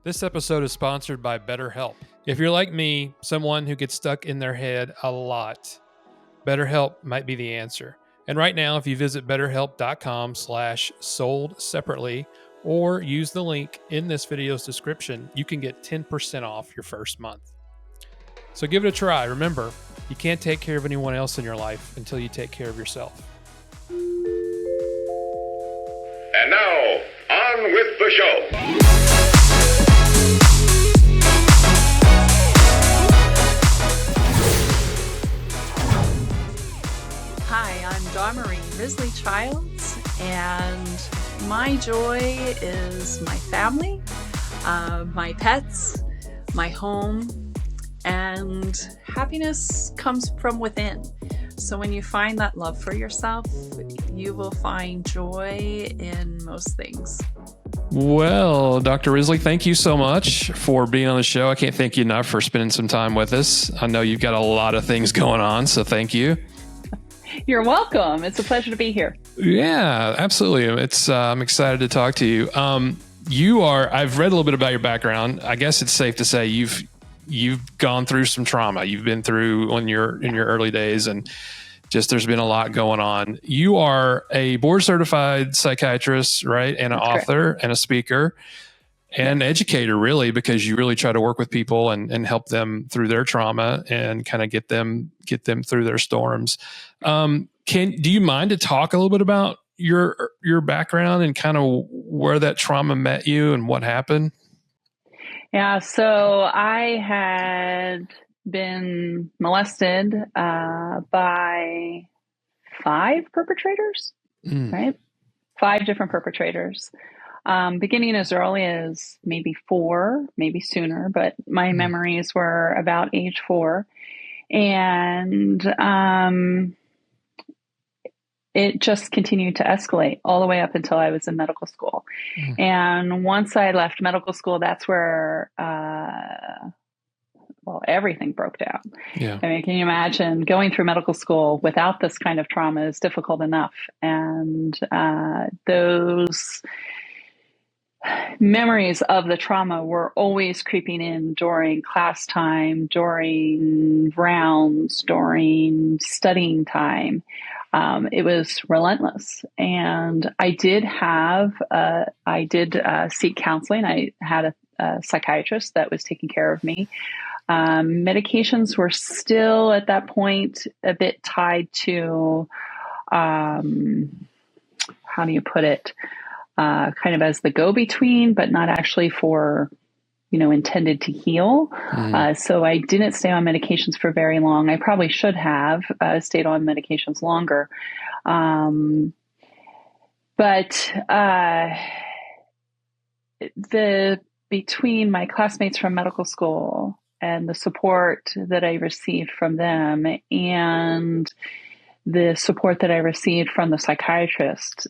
This episode is sponsored by BetterHelp. If you're like me, someone who gets stuck in their head a lot, BetterHelp might be the answer. And right now, if you visit betterhelp.com/sold separately or use the link in this video's description, you can get 10% off your first month. So give it a try. Remember, you can't take care of anyone else in your life until you take care of yourself. And now, on with the show. Hi, I'm Dawnmarie Risley-Childs, and my joy is my family, my pets, my home, and happiness comes from within. So when you find that love for yourself, you will find joy in most things. Well, Dr. Risley, thank you so much for being on the show. I can't thank you enough for spending some time with us. I know you've got a lot of things going on, so thank you. You're welcome. It's a pleasure to be here. Yeah, absolutely. I'm excited to talk to you. I've read a little bit about your background. I guess it's safe to say you've gone through some trauma. You've been through in your early days, and just there's been a lot going on. You are a board certified psychiatrist, right? And an author and a speaker and educator, really, because you really try to work with people and help them through their trauma and kind of get them through their storms. Do you mind to talk a little bit about your background and kind of where that trauma met you and what happened? Yeah, so I had been molested by 5 perpetrators, right? 5 different perpetrators. Beginning as early as maybe 4, maybe sooner, but my memories were about age 4. And it just continued to escalate all the way up until I was in medical school. And once I left medical school, that's where, everything broke down. Yeah. I mean, can you imagine going through medical school without this kind of trauma is difficult enough. And those memories of the trauma were always creeping in during class time, during rounds, during studying time. It was relentless. And I did seek counseling. I had a psychiatrist that was taking care of me. Medications were still at that point a bit tied to, how do you put it? Kind of as the go-between, but not actually for, intended to heal. So I didn't stay on medications for very long. I probably should have stayed on medications longer. But between my classmates from medical school and the support that I received from them and the support that I received from the psychiatrist,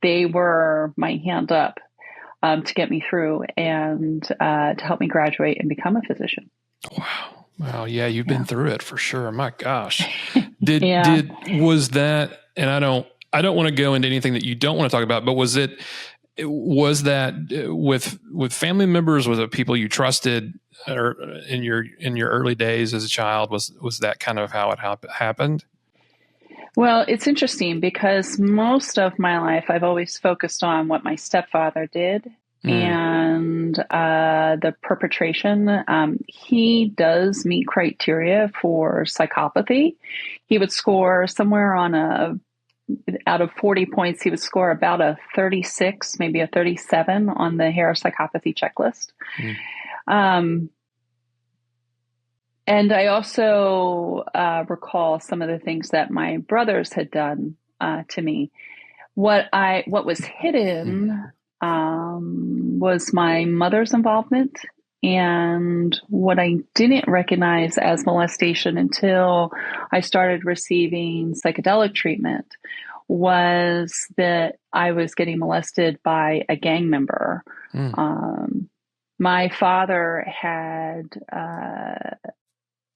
they were my hand up to get me through and to help me graduate and become a physician. Wow. Yeah, you've been through it for sure. My gosh. Was that, and I don't want to go into anything that you don't want to talk about, but was that with family members? Was it people you trusted, or in your early days as a child? Was that kind of how it happened? Well, it's interesting because most of my life, I've always focused on what my stepfather did and the perpetration. He does meet criteria for psychopathy. He would score somewhere out of 40 points, he would score about a 36, maybe a 37 on the Hare psychopathy checklist. And I also recall some of the things that my brothers had done to me. What was hidden was my mother's involvement, and what I didn't recognize as molestation until I started receiving psychedelic treatment was that I was getting molested by a gang member. My father had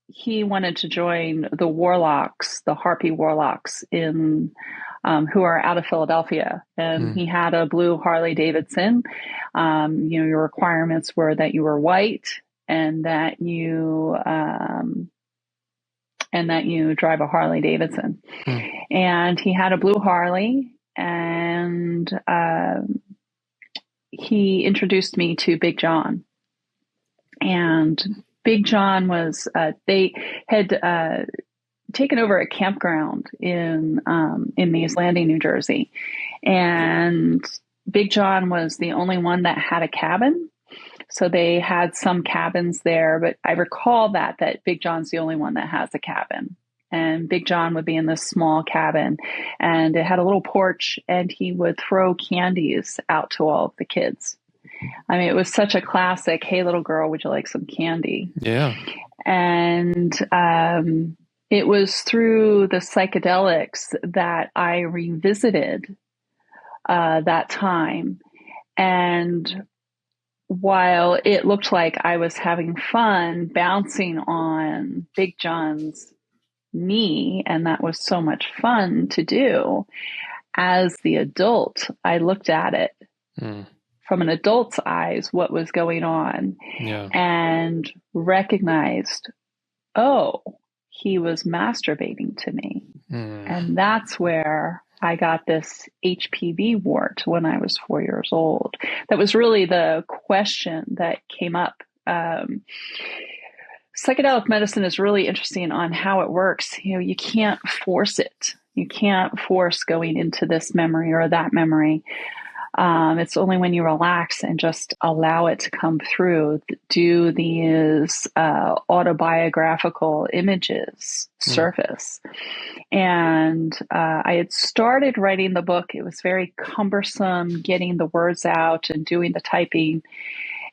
he wanted to join the warlocks, the Harpy warlocks in who are out of Philadelphia. And he had a blue Harley Davidson. Your requirements were that you were white and that you drive a Harley Davidson. And he had a blue Harley, and he introduced me to Big John. And Big John was, they had taken over a campground in Mays Landing, New Jersey. And Big John was the only one that had a cabin. So they had some cabins there, but I recall that Big John's the only one that has a cabin. And Big John would be in this small cabin, and it had a little porch, and he would throw candies out to all of the kids. I mean, it was such a classic, hey, little girl, would you like some candy? Yeah. And it was through the psychedelics that I revisited that time. And while it looked like I was having fun bouncing on Big John's knee, and that was so much fun to do, as the adult, I looked at it from an adult's eyes, what was going on, and recognized, oh, he was masturbating to me. And that's where I got this HPV wart when I was 4 years old. That was really the question that came up. Psychedelic medicine is really interesting on how it works. You can't force it. You can't force going into this memory or that memory. It's only when you relax and just allow it to come through, do these autobiographical images surface. And I had started writing the book. It was very cumbersome getting the words out and doing the typing.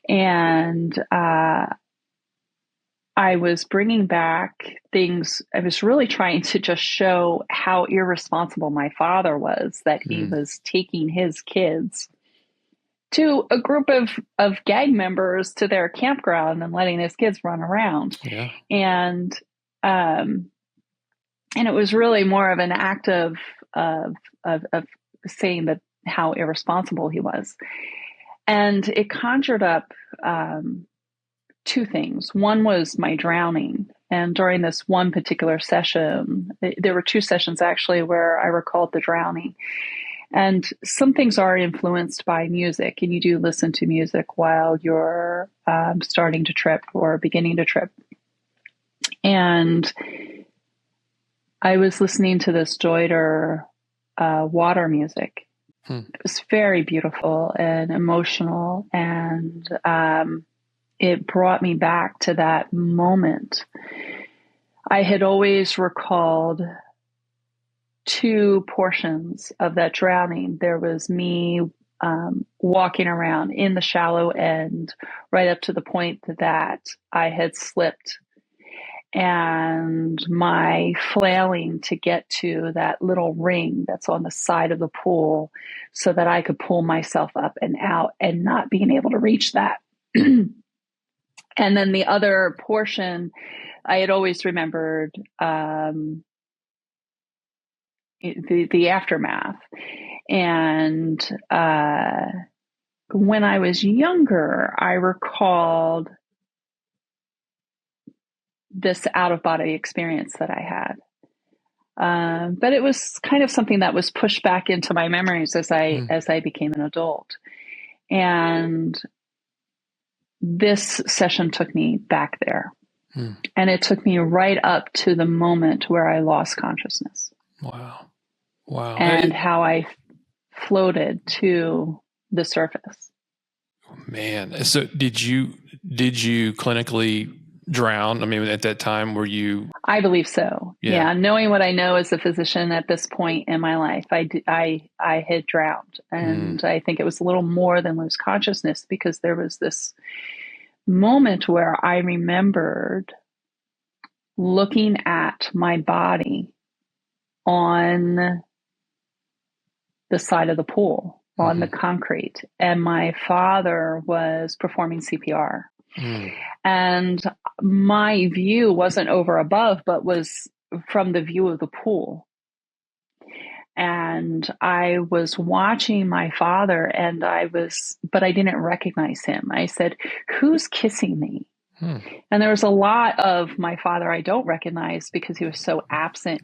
And I was bringing back things. I was really trying to just show how irresponsible my father was, that he was taking his kids to a group of gang members to their campground and letting his kids run around. Yeah. And it was really more of an act of saying that how irresponsible he was. And it conjured up two things. One was my drowning. And during this one particular session, there were two sessions actually where I recalled the drowning. And some things are influenced by music, and you do listen to music while you're starting to trip or beginning to trip. And I was listening to this Deuter water music. It was very beautiful and emotional, and it brought me back to that moment. I had always recalled two portions of that drowning. There was me walking around in the shallow end right up to the point that I had slipped, and my flailing to get to that little ring that's on the side of the pool so that I could pull myself up and out, and not being able to reach that. And then the other portion, I had always remembered the aftermath. And when I was younger, I recalled this out-of-body experience that I had. But it was kind of something that was pushed back into my memories as I became an adult. And this session took me back there. And it took me right up to the moment where I lost consciousness. Wow. And how I floated to the surface. Man. So did you clinically drown? I mean, at that time, were you? I believe so. Yeah. Knowing what I know as a physician at this point in my life, I had drowned. And I think it was a little more than lose consciousness, because there was this moment where I remembered looking at my body on the side of the pool, on the concrete, and my father was performing CPR. And my view wasn't over above, but was from the view of the pool. And I was watching my father, but I didn't recognize him. I said, "Who's kissing me?" And there was a lot of my father I don't recognize because he was so absent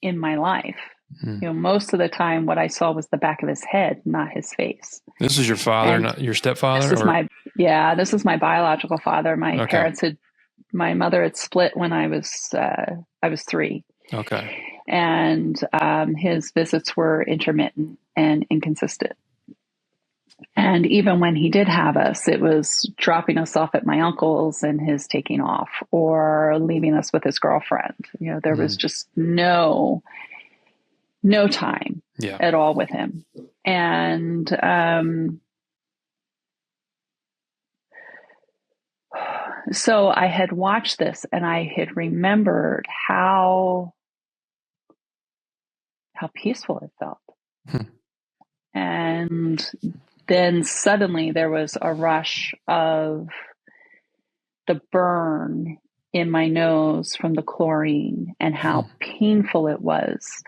in my life. Most of the time what I saw was the back of his head, not his face. This is your father, And not your stepfather? this is my biological father. My parents my mother had split when I was 3. Okay. And his visits were intermittent and inconsistent. And even when he did have us, it was dropping us off at my uncle's and his taking off, or leaving us with his girlfriend. There was just no time at all with him. And so I had watched this, and I had remembered how peaceful it felt. And then suddenly there was a rush of the burn in my nose from the chlorine, and how painful it was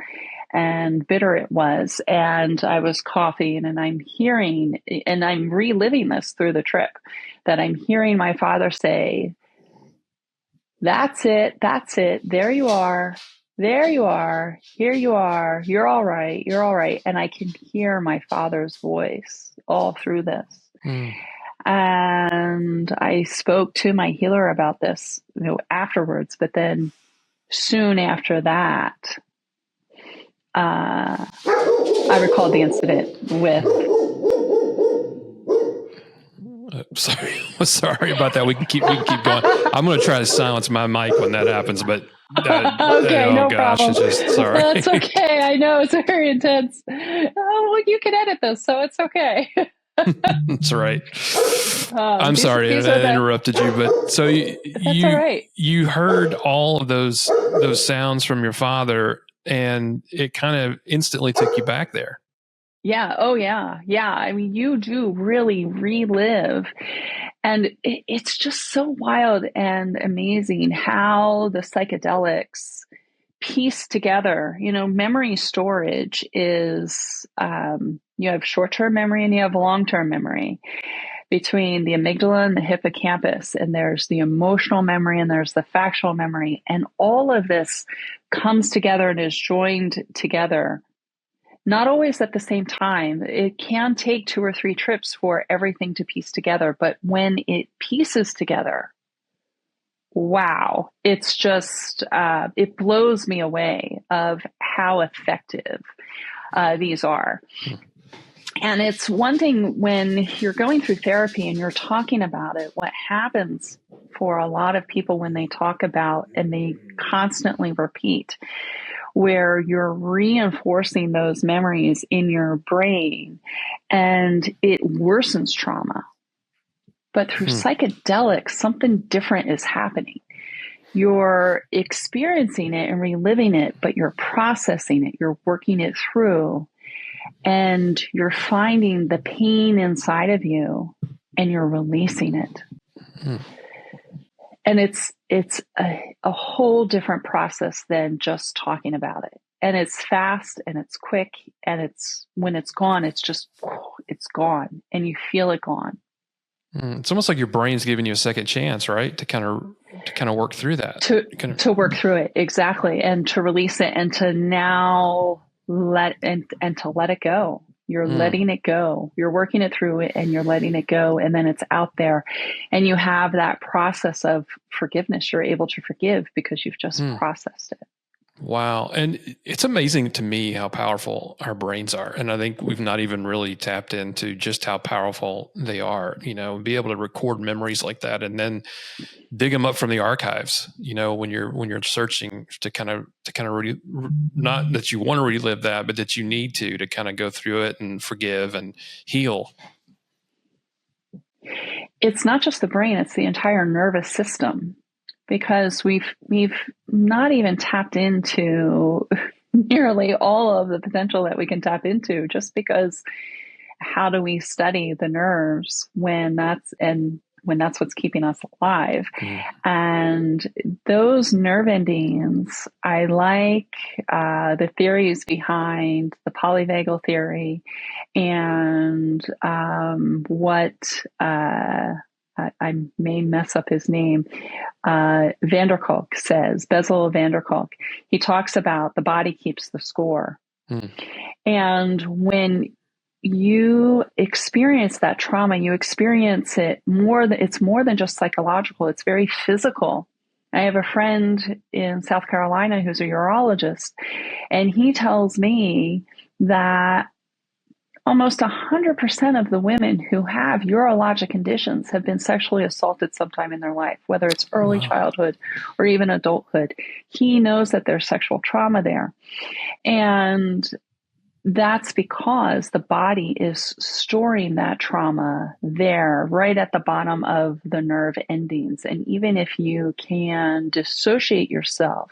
and bitter it was. And I was coughing, and I'm hearing, and I'm reliving this through the trip, that I'm hearing my father say, "That's it. That's it. There you are. There you are. Here you are. You're all right. You're all right." And I can hear my father's voice all through this. And I spoke to my healer about this, afterwards. But then soon after that, I recalled the incident with. Sorry about that. We can keep going. I'm going to try to silence my mic when that happens, but no problem. It's just sorry. That's okay. I know it's very intense. Well, you can edit this, so it's okay. That's right. I'm sorry I interrupted you, but so all right. You heard all of those sounds from your father, and it kind of instantly took you back there. Yeah. Oh, yeah. Yeah. I mean, you do really relive. And it's just so wild and amazing how the psychedelics piece together. Memory storage is, you have short-term memory and you have long-term memory between the amygdala and the hippocampus. And there's the emotional memory and there's the factual memory. And all of this comes together and is joined together. Not always at the same time. It can take 2 or 3 trips for everything to piece together. But when it pieces together, wow, it's just, it blows me away of how effective these are. And it's one thing when you're going through therapy and you're talking about it, what happens for a lot of people when they talk about and they constantly repeat, where you're reinforcing those memories in your brain and it worsens trauma. But through psychedelics, something different is happening. You're experiencing it and reliving it, but you're processing it, you're working it through, and you're finding the pain inside of you and you're releasing it. And it's a whole different process than just talking about it. And it's fast and it's quick, and it's when it's gone, it's gone, and you feel it gone. It's almost like your brain's giving you a second chance, right? To kind of work through that. To work through it, exactly, and to release it, and to now let it go. You're letting it go. You're working it through it and you're letting it go. And then it's out there and you have that process of forgiveness. You're able to forgive because you've just processed it. Wow. And it's amazing to me how powerful our brains are. And I think we've not even really tapped into just how powerful they are, be able to record memories like that and then dig them up from the archives, when you're searching to kind of not that you want to relive that, but that you need to kind of go through it and forgive and heal. It's not just the brain, it's the entire nervous system. Because we've not even tapped into nearly all of the potential that we can tap into, just because how do we study the nerves when and when that's what's keeping us alive. Mm. And those nerve endings, I like the theories behind the polyvagal theory and what I may mess up his name, Vanderkolk says, Bessel van der Kolk. He talks about the body keeps the score. Mm. And when you experience that trauma, you experience it it's more than just psychological. It's very physical. I have a friend in South Carolina who's a urologist, and he tells me that almost 100% of the women who have urologic conditions have been sexually assaulted sometime in their life, whether it's early childhood or even adulthood. He knows that there's sexual trauma there. And that's because the body is storing that trauma there, right at the bottom of the nerve endings. And even if you can dissociate yourself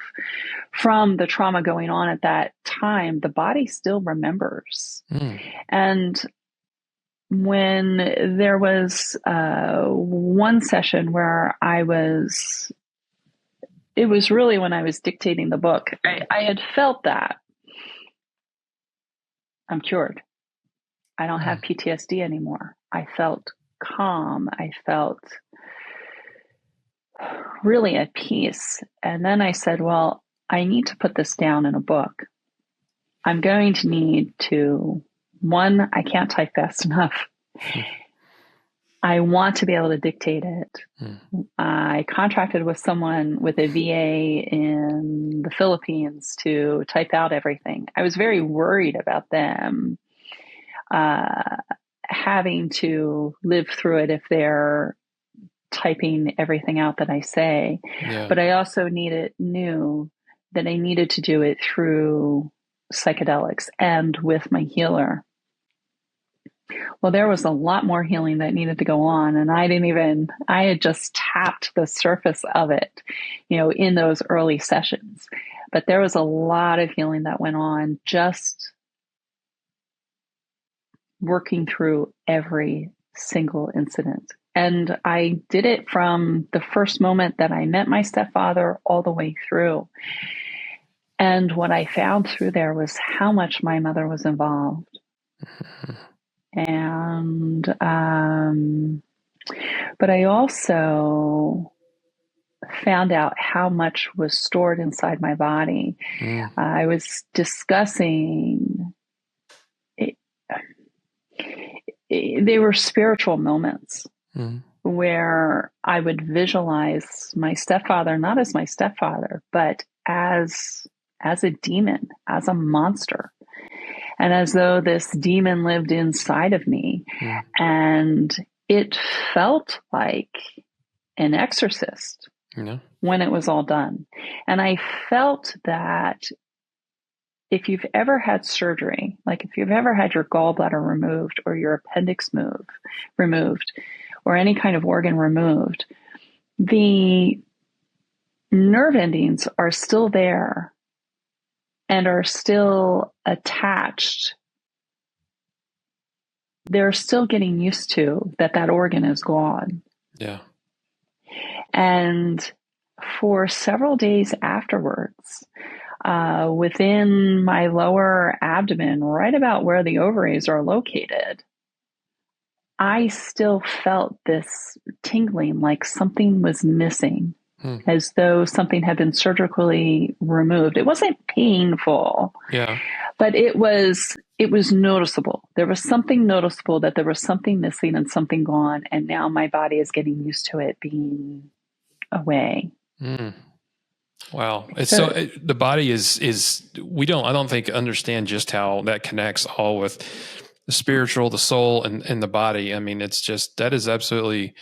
from the trauma going on at that time, the body still remembers. Mm. And when there was one session where it was really when I was dictating the book, I had felt that I'm cured. I don't have PTSD anymore. I felt calm. I felt really at peace. And then I said, well, I need to put this down in a book. I'm going to need to, one, I can't type fast enough. I want to be able to dictate it. I contracted with someone with a VA in the Philippines to type out everything. I was very worried about them having to live through it if they're typing everything out that I say. Yeah. But I also knew that I needed to do it through psychedelics and with my healer. Well, there was a lot more healing that needed to go on, and I had just tapped the surface of it, in those early sessions. But there was a lot of healing that went on, just working through every single incident. And I did it from the first moment that I met my stepfather all the way through. And what I found through there was how much my mother was involved. And, but I also found out how much was stored inside my body. I was discussing, they were spiritual moments where I would visualize my stepfather, not as my stepfather, but as a demon, as a monster. And as though this demon lived inside of me. And it felt like an exorcist when it was all done. And I felt that if you've ever had surgery, like if you've ever had your gallbladder removed or your appendix removed or any kind of organ removed, the nerve endings are still there and are still attached. They're still getting used to that organ is gone. Yeah. And for several days afterwards, within my lower abdomen, right about where the ovaries are located, I still felt this tingling, like something was missing. As though something had been surgically removed. It wasn't painful, but it was noticeable. There was something noticeable, that there was something missing and something gone, and now my body is getting used to it being away. Wow. The body is I don't think understand just how that connects all with the spiritual, the soul, and the body. I mean, that is absolutely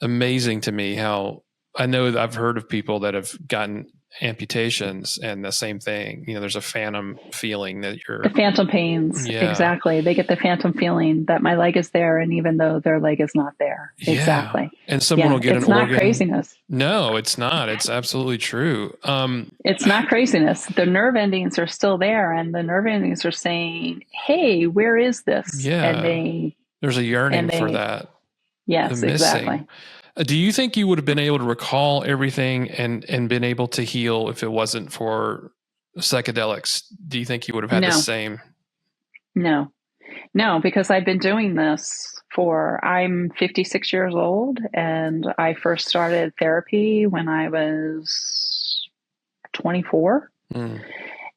amazing to me how, I know that I've heard of people that have gotten amputations and the same thing, there's a phantom feeling that the phantom pains. Yeah. Exactly. They get the phantom feeling that my leg is there. And even though their leg is not there. Yeah. Exactly. And someone will get an organ. It's not craziness. No, it's not. It's absolutely true. It's not craziness. The nerve endings are still there, and the nerve endings are saying, hey, where is this? Yeah. And there's a yearning for that. Yes, exactly. Do you think you would have been able to recall everything and been able to heal if it wasn't for psychedelics? Do you think you would have had the same? No, because I've been doing this I'm 56 years old, and I first started therapy when I was 24.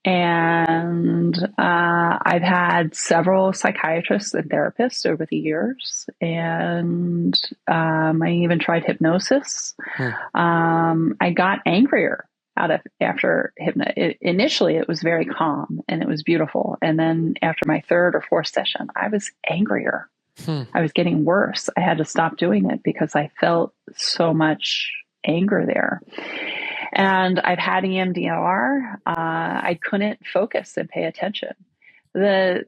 And I've had several psychiatrists and therapists over the years, and I even tried hypnosis. I got angrier after hypnosis. Initially, it was very calm and it was beautiful, and then after my third or fourth session, I was angrier. I was getting worse. I had to stop doing it because I felt so much anger there. And I've had EMDR. I couldn't focus and pay attention. The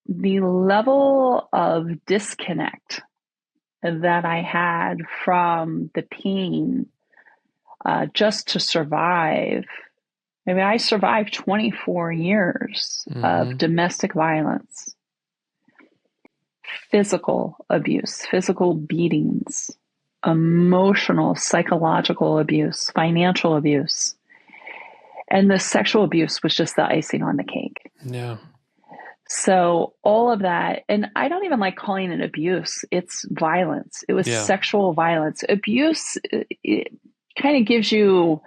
level of disconnect that I had from the pain just to survive. I mean, I survived 24 years of domestic violence, physical abuse, physical beatings, emotional, psychological abuse, financial abuse. And the sexual abuse was just the icing on the cake. Yeah. So all of that, and I don't even like calling it abuse. It's violence. It was sexual violence. Abuse, it kind of gives you,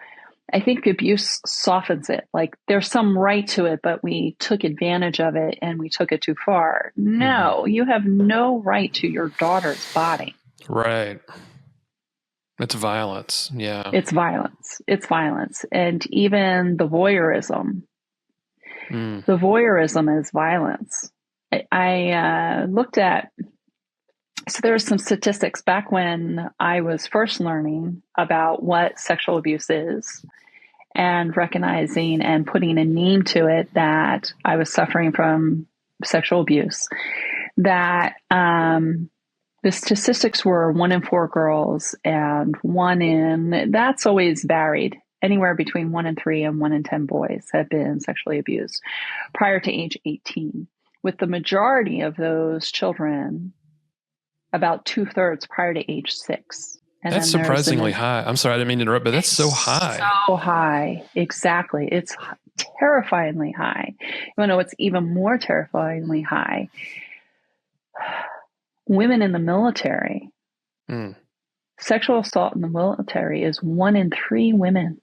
I think abuse softens it. Like there's some right to it, but we took advantage of it and we took it too far. No, you have no right to your daughter's body. Right. It's violence. Yeah. It's violence. It's violence. And even the voyeurism. The voyeurism is violence. I looked at, so there were some statistics back when I was first learning about what sexual abuse is and recognizing and putting a name to it that I was suffering from sexual abuse, that the statistics were 1 in 4 girls and that's always varied. Anywhere between 1 in 3 and 1 in 10 boys have been sexually abused prior to age 18, with the majority of those children about 2/3 prior to age 6. And that's surprisingly high. I'm sorry, I didn't mean to interrupt, but that's so high. So high. Exactly. It's terrifyingly high. You want to know what's even more terrifyingly high? Women in the military. Sexual assault in the military is 1 in 3 women.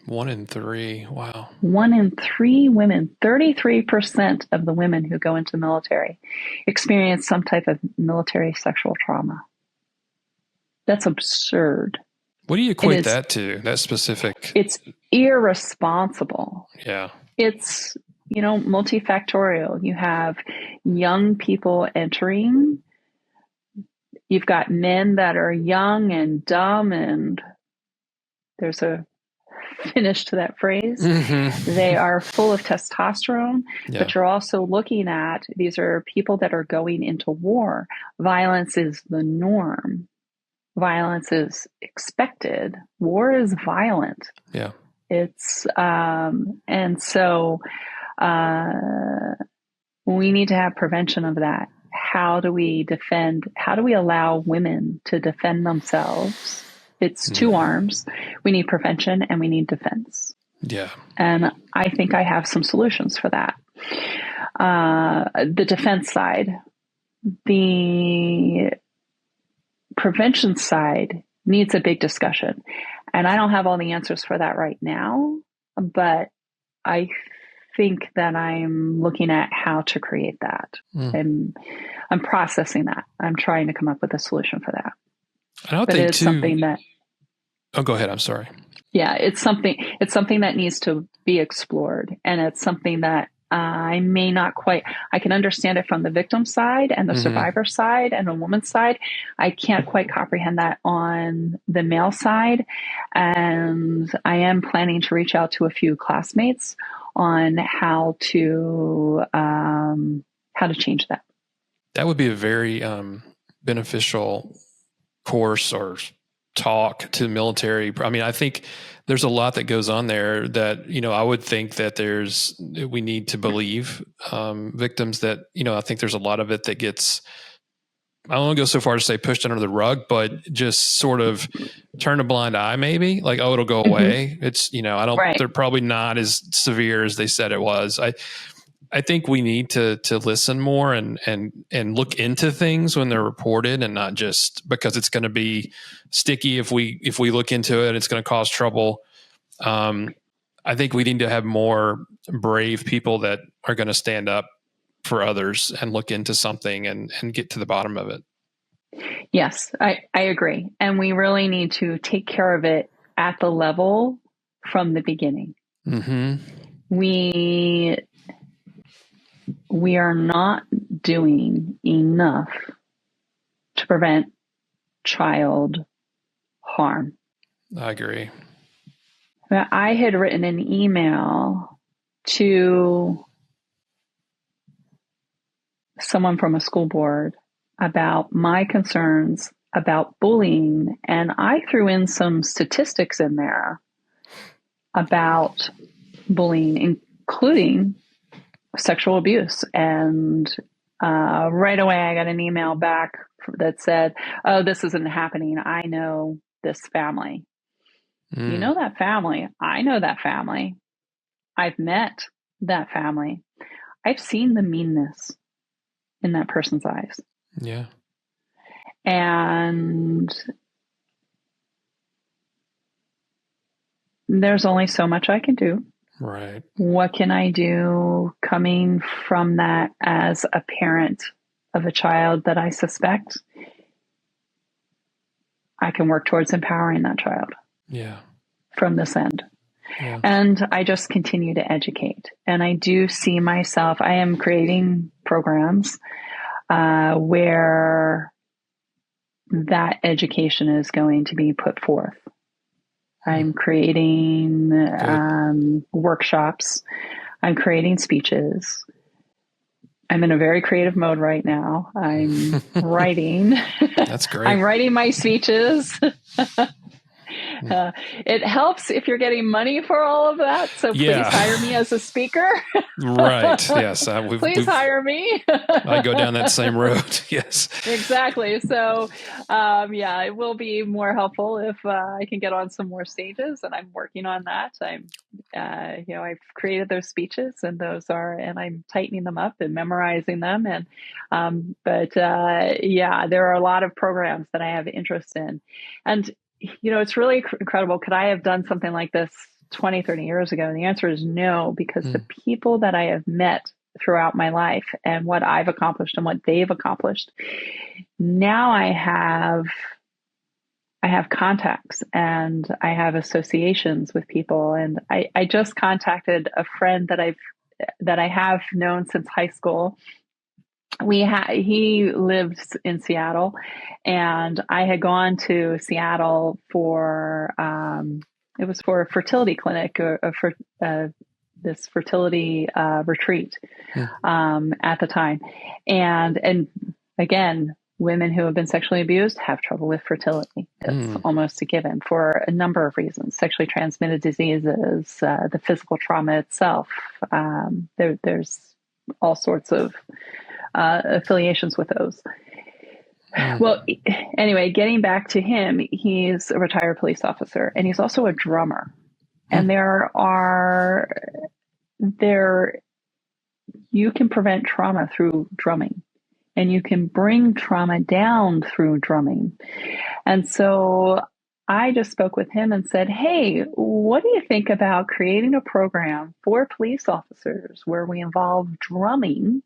1 in 3. Wow. 1 in 3 women, 33% of the women who go into the military experience some type of military sexual trauma. That's absurd. What do you equate that to? That specific? It's irresponsible. Yeah. It's, multifactorial. You have young people entering. You've got men that are young and dumb, and there's a finish to that phrase. They are full of testosterone, but you're also looking at, these are people that are going into war. Violence is the norm. Violence is expected. War is violent. Yeah. It's, and so we need to have prevention of that. How do we allow women to defend themselves? It's 2 arms. We need prevention and we need defense. Yeah. And I think I have some solutions for that. The defense side, the prevention side needs a big discussion. And I don't have all the answers for that right now, but I think that I'm looking at how to create that. And I'm processing that. I'm trying to come up with a solution for that. I don't think something that. Oh, go ahead. I'm sorry. Yeah, it's something that needs to be explored, and it's something that I may not quite. I can understand it from the victim side and the survivor side and the woman's side. I can't quite comprehend that on the male side, and I am planning to reach out to a few classmates on how to change that. That would be a very beneficial course or talk to the military. I mean, I think there's a lot that goes on there that, I would think that we need to believe victims that, I think there's a lot of it that gets I don't want to go so far to say pushed under the rug, but just sort of turn a blind eye, maybe like, oh, it'll go away. It's, Right. they're probably not as severe as they said it was. I think we need to listen more and look into things when they're reported, and not just because it's going to be sticky. If we look into it, it's going to cause trouble. I think we need to have more brave people that are going to stand up for others and look into something and get to the bottom of it. Yes, I agree. And we really need to take care of it at the level from the beginning. Mm-hmm. We are not doing enough to prevent child harm. I agree. I had written an email to someone from a school board about my concerns about bullying, and I threw in some statistics in there about bullying, including sexual abuse. And right away I got an email back that said, oh, this isn't happening. I know this family. You know that family. I know that family. I've met that family. I've seen the meanness in that person's eyes. Yeah. And there's only so much I can do. Right. What can I do coming from that as a parent of a child that I suspect? I can work towards empowering that child. Yeah. From this end. Yeah. And I just continue to educate. And I do see myself, I am creating programs where that education is going to be put forth. I'm creating workshops. I'm creating speeches. I'm in a very creative mode right now. I'm writing. That's great. I'm writing my speeches. It helps if you're getting money for all of that. So please hire me as a speaker. Right. Yes. Please hire me. I go down that same road. Yes. Exactly. So, it will be more helpful if I can get on some more stages, and I'm working on that. I've created those speeches, and I'm tightening them up and memorizing them. And, there are a lot of programs that I have interest in. And it's really incredible. Could I have done something like this 20, 30 years ago? And the answer is no, because the people that I have met throughout my life and what I've accomplished and what they've accomplished, now I have contacts and I have associations with people. And I just contacted a friend that I have known since high school. He lives in Seattle, and I had gone to Seattle for it was for a fertility clinic for this fertility retreat at the time, and again, women who have been sexually abused have trouble with fertility. It's almost a given for a number of reasons: sexually transmitted diseases, the physical trauma itself. There's all sorts of affiliations with those. Well, anyway, getting back to him, he's a retired police officer, and he's also a drummer. And you can prevent trauma through drumming, and you can bring trauma down through drumming. And so I just spoke with him and said, hey, what do you think about creating a program for police officers where we involve drumming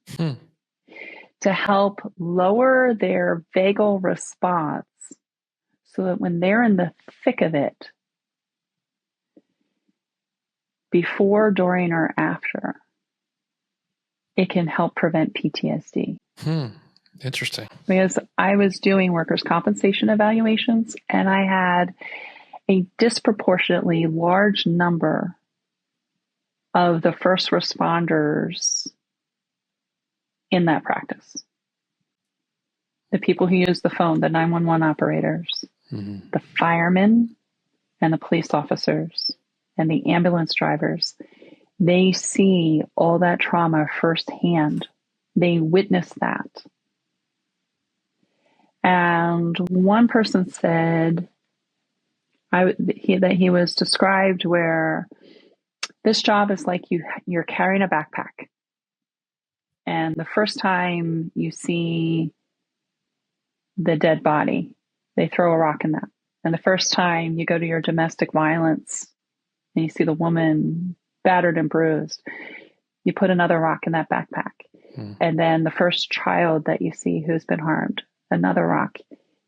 to help lower their vagal response so that when they're in the thick of it, before, during, or after, it can help prevent PTSD. Interesting. Because I was doing workers' compensation evaluations, and I had a disproportionately large number of the first responders in that practice. The people who use the phone, the 911 operators, the firemen and the police officers and the ambulance drivers, they see all that trauma firsthand. They witness that. And one person said that he was described where this job is like you're carrying a backpack. And the first time you see the dead body, they throw a rock in that. And the first time you go to your domestic violence and you see the woman battered and bruised, you put another rock in that backpack. And then the first child that you see who's been harmed, another rock.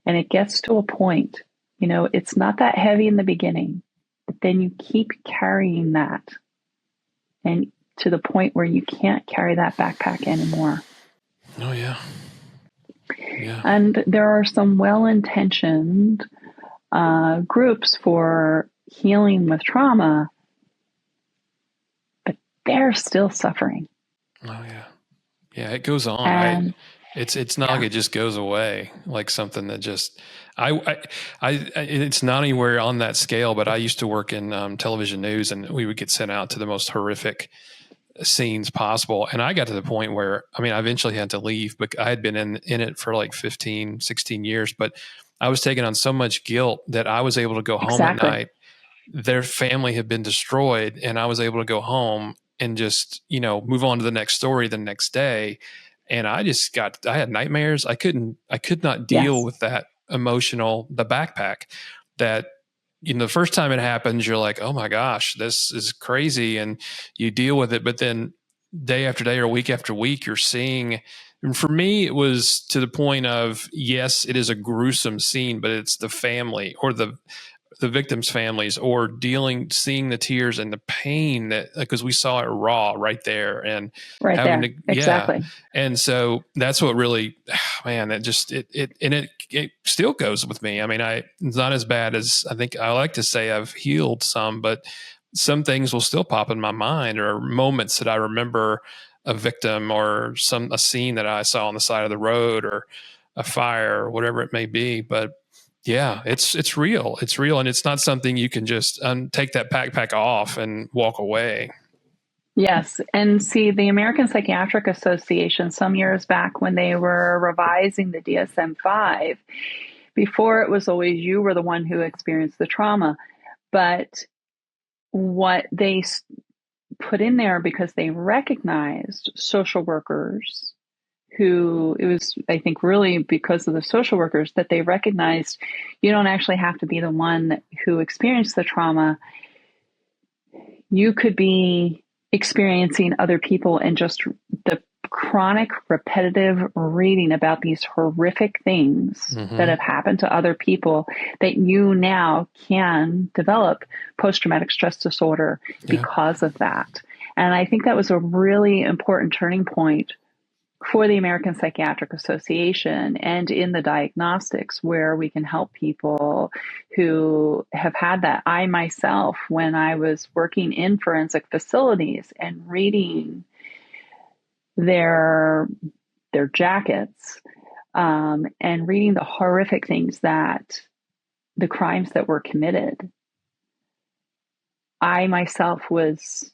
And it gets to a point, it's not that heavy in the beginning, but then you keep carrying that and to the point where you can't carry that backpack anymore. Oh, yeah. Yeah. And there are some well-intentioned groups for healing with trauma, but they're still suffering. Oh, yeah. Yeah, it goes on. It's not like it just goes away, like something that just it's not anywhere on that scale. But I used to work in television news, and we would get sent out to the most horrific scenes possible. And I got to the point where, I eventually had to leave, but I had been in it for like 15, 16 years, but I was taking on so much guilt that I was able to go home at night. Their family had been destroyed, and I was able to go home and just, move on to the next story the next day. And I had nightmares. I could not deal with that the backpack that, the first time it happens, you're like, oh my gosh, this is crazy. And you deal with it. But then day after day or week after week, you're seeing, and for me, it was to the point of, yes, it is a gruesome scene, but it's the family or the victims' families, or seeing the tears and the pain that, because we saw it raw right there, and exactly. And so that's what really, man, it still goes with me. It's not as bad as I think. I like to say I've healed some, but some things will still pop in my mind, or moments that I remember a victim or a scene that I saw on the side of the road, or a fire, or whatever it may be. But yeah, it's real. It's real. And it's not something you can just take that backpack off and walk away. Yes. And see, the American Psychiatric Association, some years back when they were revising the DSM-5, before it was always you were the one who experienced the trauma. But what they put in there, because they recognized social workers who, it was, I think, really because of the social workers that they recognized you don't actually have to be the one who experienced the trauma. You could be experiencing other people, and just the chronic repetitive reading about these horrific things that have happened to other people, that you now can develop post-traumatic stress disorder because of that. And I think that was a really important turning point for the American Psychiatric Association, and in the diagnostics, where we can help people who have had that. I myself, when I was working in forensic facilities and reading their jackets, and reading the horrific things, that the crimes that were committed, I myself was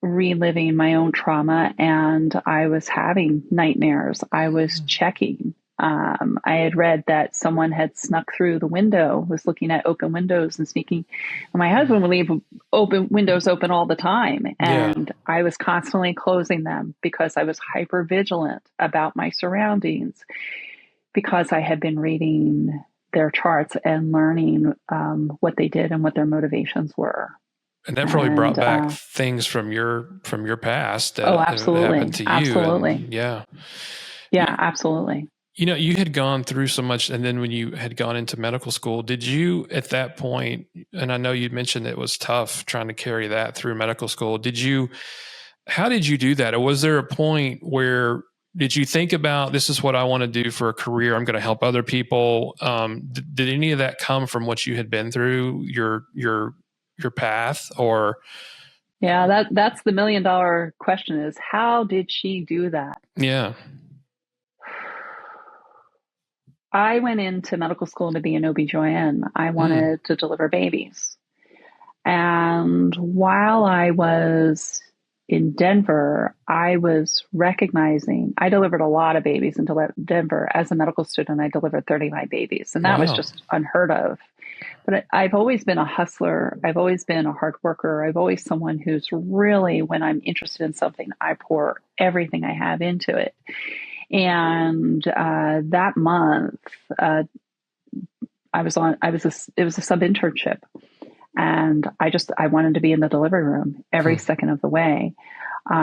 reliving my own trauma, and I was having nightmares. I was checking. I had read that someone had snuck through the window, was looking at open windows and sneaking. And my husband would leave windows open all the time. And I was constantly closing them because I was hyper vigilant about my surroundings, because I had been reading their charts and learning what they did and what their motivations were. And that probably brought back things from your past that absolutely. happened to you. Absolutely. And, yeah, absolutely. You had gone through so much, and then when you had gone into medical school, did you at that point, and I know you'd mentioned it was tough trying to carry that through medical school. How did you do that? Or was there a point where, did you think about, this is what I want to do for a career, I'm going to help other people? Did any of that come from what you had been through, your path? Or that's the $1 million question, is how did she do that? I went into medical school to be an OB/GYN. I wanted to deliver babies. And while I was in Denver, I was recognizing, I delivered a lot of babies in Denver. As a medical student, I delivered 39 babies, and that was Wow. just unheard of. But I've always been a hustler. I've always been a hard worker. I've always someone who's really, when I'm interested in something, I pour everything I have into it. And that month, it was a sub internship, and I wanted to be in the delivery room every second of the way. But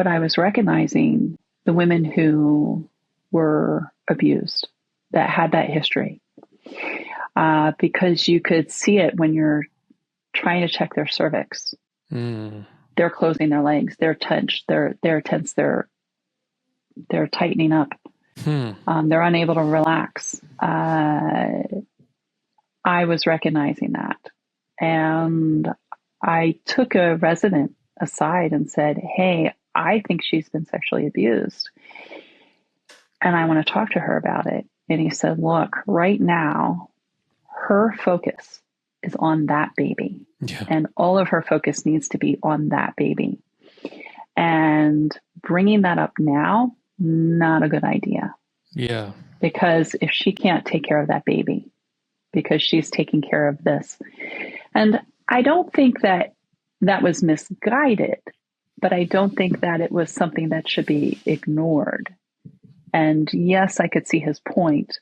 I was recognizing the women who were abused, that had that history, because you could see it when you're trying to check their cervix. They're closing their legs. They're tense. They're tense. They're tightening up. They're unable to relax. I was recognizing that, and I took a resident aside and said, "Hey, I think she's been sexually abused, and I want to talk to her about it." And he said, "Look, right now, her focus is on that baby. Yeah. And all of her focus needs to be on that baby. And bringing that up now, not a good idea." Yeah. Because if she can't take care of that baby, because she's taking care of this. And I don't think that was misguided, but I don't think that it was something that should be ignored. And yes, I could see his point,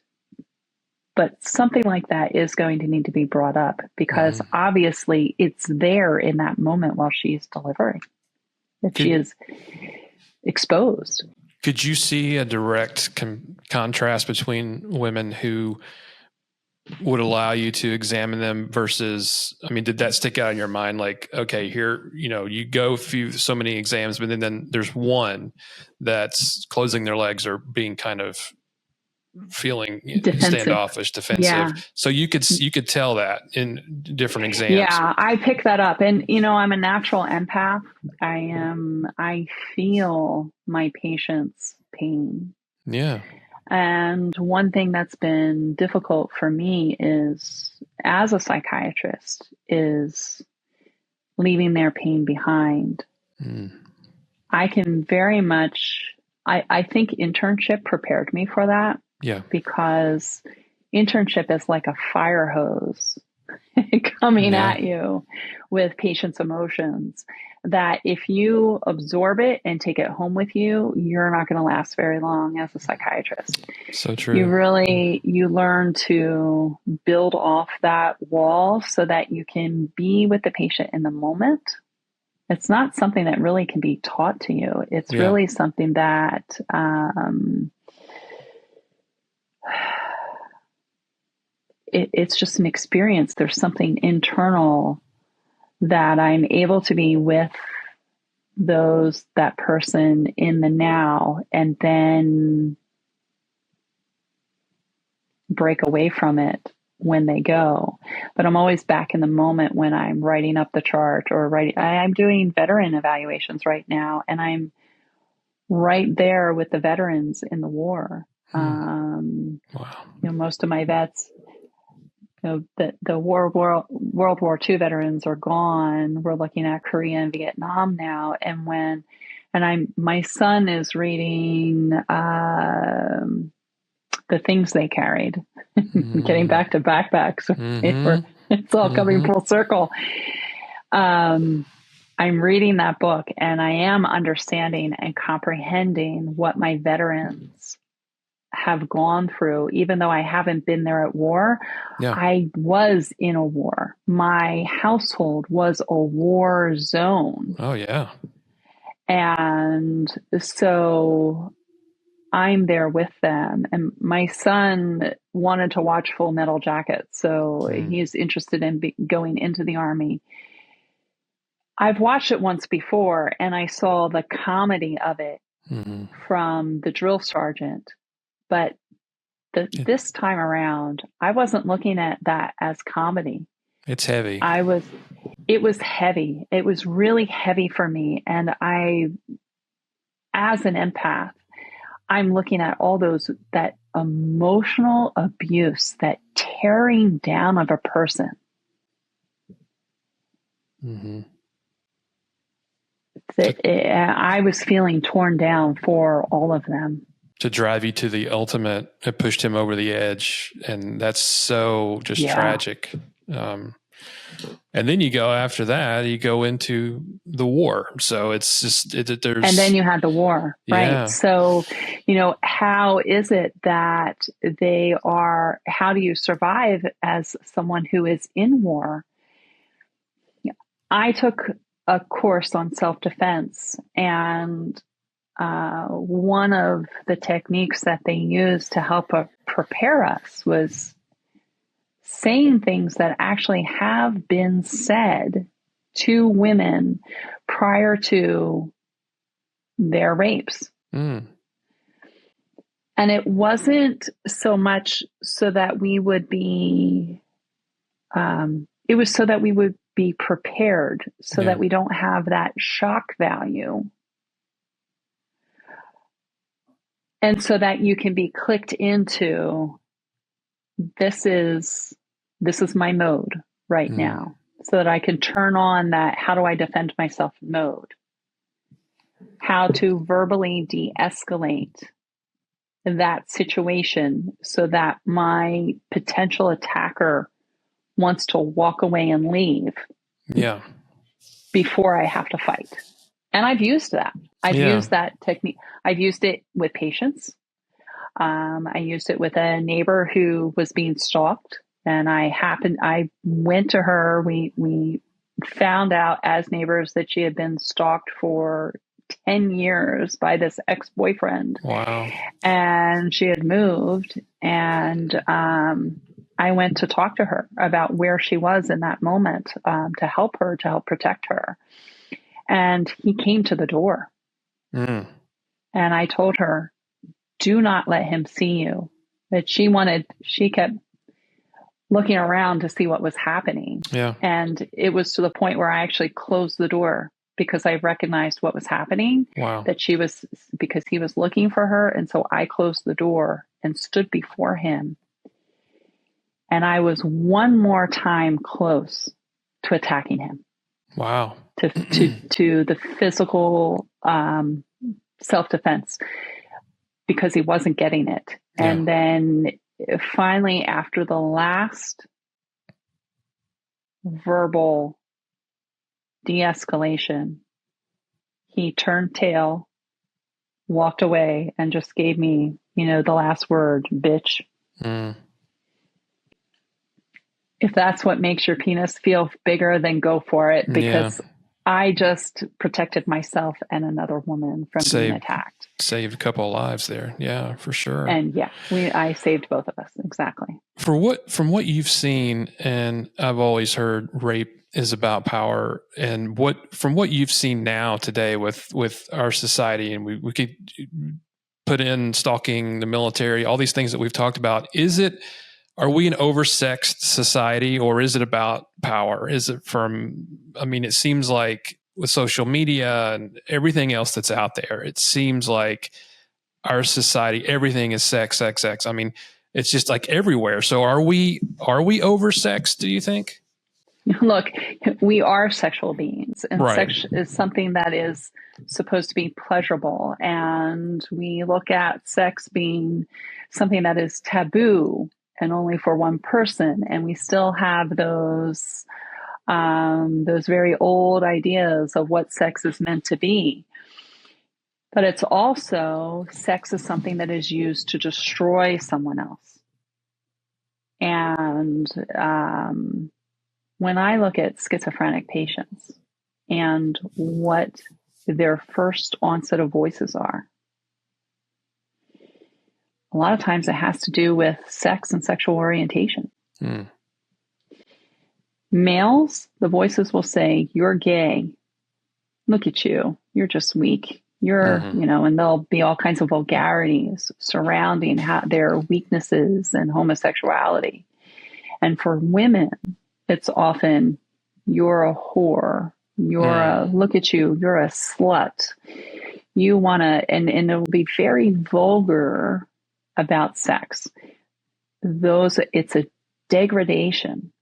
but something like that is going to need to be brought up, because obviously it's there in that moment while she's delivering, that she is exposed. Could you see a direct contrast between women who would allow you to examine them versus, I mean, did that stick out in your mind? Like, okay, here, you go through so many exams, but then there's one that's closing their legs or being kind of feeling standoffish, defensive. Yeah. So you could tell that in different exams. Yeah, I pick that up. And, I'm a natural empath. I feel my patient's pain. Yeah. And one thing that's been difficult for me is, as a psychiatrist, is leaving their pain behind. I can very much, I think internship prepared me for that. Yeah. Because internship is like a fire hose coming at you with patients' emotions, that if you absorb it and take it home with you, you're not going to last very long as a psychiatrist. So true. You learn to build off that wall so that you can be with the patient in the moment. It's not something that really can be taught to you. It's really something that, it's just an experience. There's something internal that I'm able to be with that person in the now, and then break away from it when they go. But I'm always back in the moment when I'm writing up the chart or I'm doing veteran evaluations right now, and I'm right there with the veterans in the war. Wow. Most of my vets, the World War II veterans are gone. We're looking at Korea and Vietnam now. And my son is reading the things they carried, getting back to backpacks. It's all coming full circle. I'm reading that book, and I am understanding and comprehending what my veterans have gone through. Even though I haven't been there at war, I was in a war. My household was a war zone. Oh yeah. And so I'm there with them. And my son wanted to watch Full Metal Jacket, so he's interested in going into the Army. I've watched it once before, and I saw the comedy of it from the drill sergeant. But this time around, I wasn't looking at that as comedy. It's heavy. It was heavy. It was really heavy for me. And as an empath, I'm looking at all that emotional abuse, that tearing down of a person. I was feeling torn down for all of them. To drive you to the ultimate, it pushed him over the edge. And that's so just tragic. And then you go after that, you go into the war. So it's just, there's. And then you had the war, right? Yeah. So, how is it that how do you survive as someone who is in war? I took a course on self-defense, and one of the techniques that they used to help prepare us was saying things that actually have been said to women prior to their rapes. And it wasn't so much so that we would be, it was so that we would be prepared, so that we don't have that shock value. And so that you can be clicked into, this is my mode right now, so that I can turn on that how do I defend myself mode, how to verbally de-escalate that situation so that my potential attacker wants to walk away and leave before I have to fight. And I've used that. I've used that technique. I've used it with patients. I used it with a neighbor who was being stalked, and I went to her. We found out as neighbors that she had been stalked for 10 years by this ex-boyfriend. Wow. And she had moved, and I went to talk to her about where she was in that moment, to help protect her. And he came to the door. And I told her, do not let him see you. That she kept looking around to see what was happening. Yeah. And it was to the point where I actually closed the door because I recognized what was happening. Wow. Because he was looking for her. And so I closed the door and stood before him. And I was one more time close to attacking him. Wow. To the physical self-defense, because he wasn't getting it. Yeah. And then finally, after the last verbal de-escalation, he turned tail, walked away, and just gave me, the last word, bitch. If that's what makes your penis feel bigger, then go for it, because I just protected myself and another woman from being attacked. Saved a couple of lives there. Yeah, for sure. And I saved both of us. Exactly. From what you've seen, and I've always heard rape is about power, and from what you've seen now today with our society, and we could put in stalking, the military, all these things that we've talked about, are we an oversexed society, or is it about power? Is it it seems like with social media and everything else that's out there, it seems like our society, everything is sex, sex, sex. I mean, it's just like everywhere. So are we oversexed, do you think? Look, we are sexual beings, and right. Sex is something that is supposed to be pleasurable. And we look at sex being something that is taboo and only for one person. And we still have those very old ideas of what sex is meant to be. But it's also, sex is something that is used to destroy someone else. And when I look at schizophrenic patients and what their first onset of voices are, a lot of times it has to do with sex and sexual orientation. Males, the voices will say, you're gay. Look at you. You're just weak. You're, and there'll be all kinds of vulgarities surrounding their weaknesses and homosexuality. And for women, it's often, you're a whore. Look at you. You're a slut. You want to, and it'll be very vulgar about sex. It's a degradation.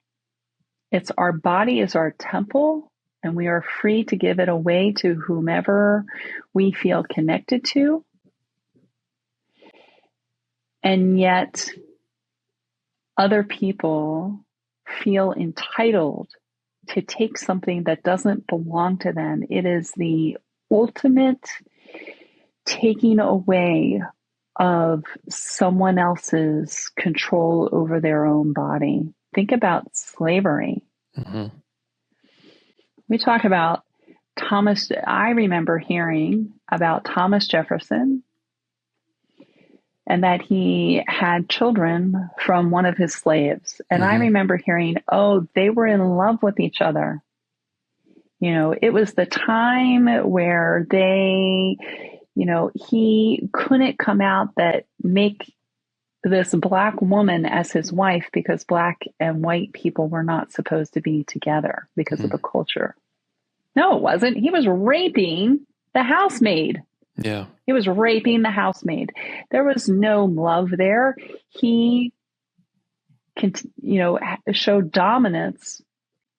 It's our body is our temple, and we are free to give it away to whomever we feel connected to. And yet other people feel entitled to take something that doesn't belong to them. It is the ultimate taking away of someone else's control over their own body. Think about slavery. Mm-hmm. We talk about Thomas. I remember hearing about Thomas Jefferson and that he had children from one of his slaves. And I remember hearing, oh, they were in love with each other. You know, it was the time where they, you know, he couldn't come out that make this Black woman as his wife because Black and white people were not supposed to be together because of the culture. No, it wasn't. He was raping the housemaid. Yeah. He was raping the housemaid. There was no love there. He, showed dominance.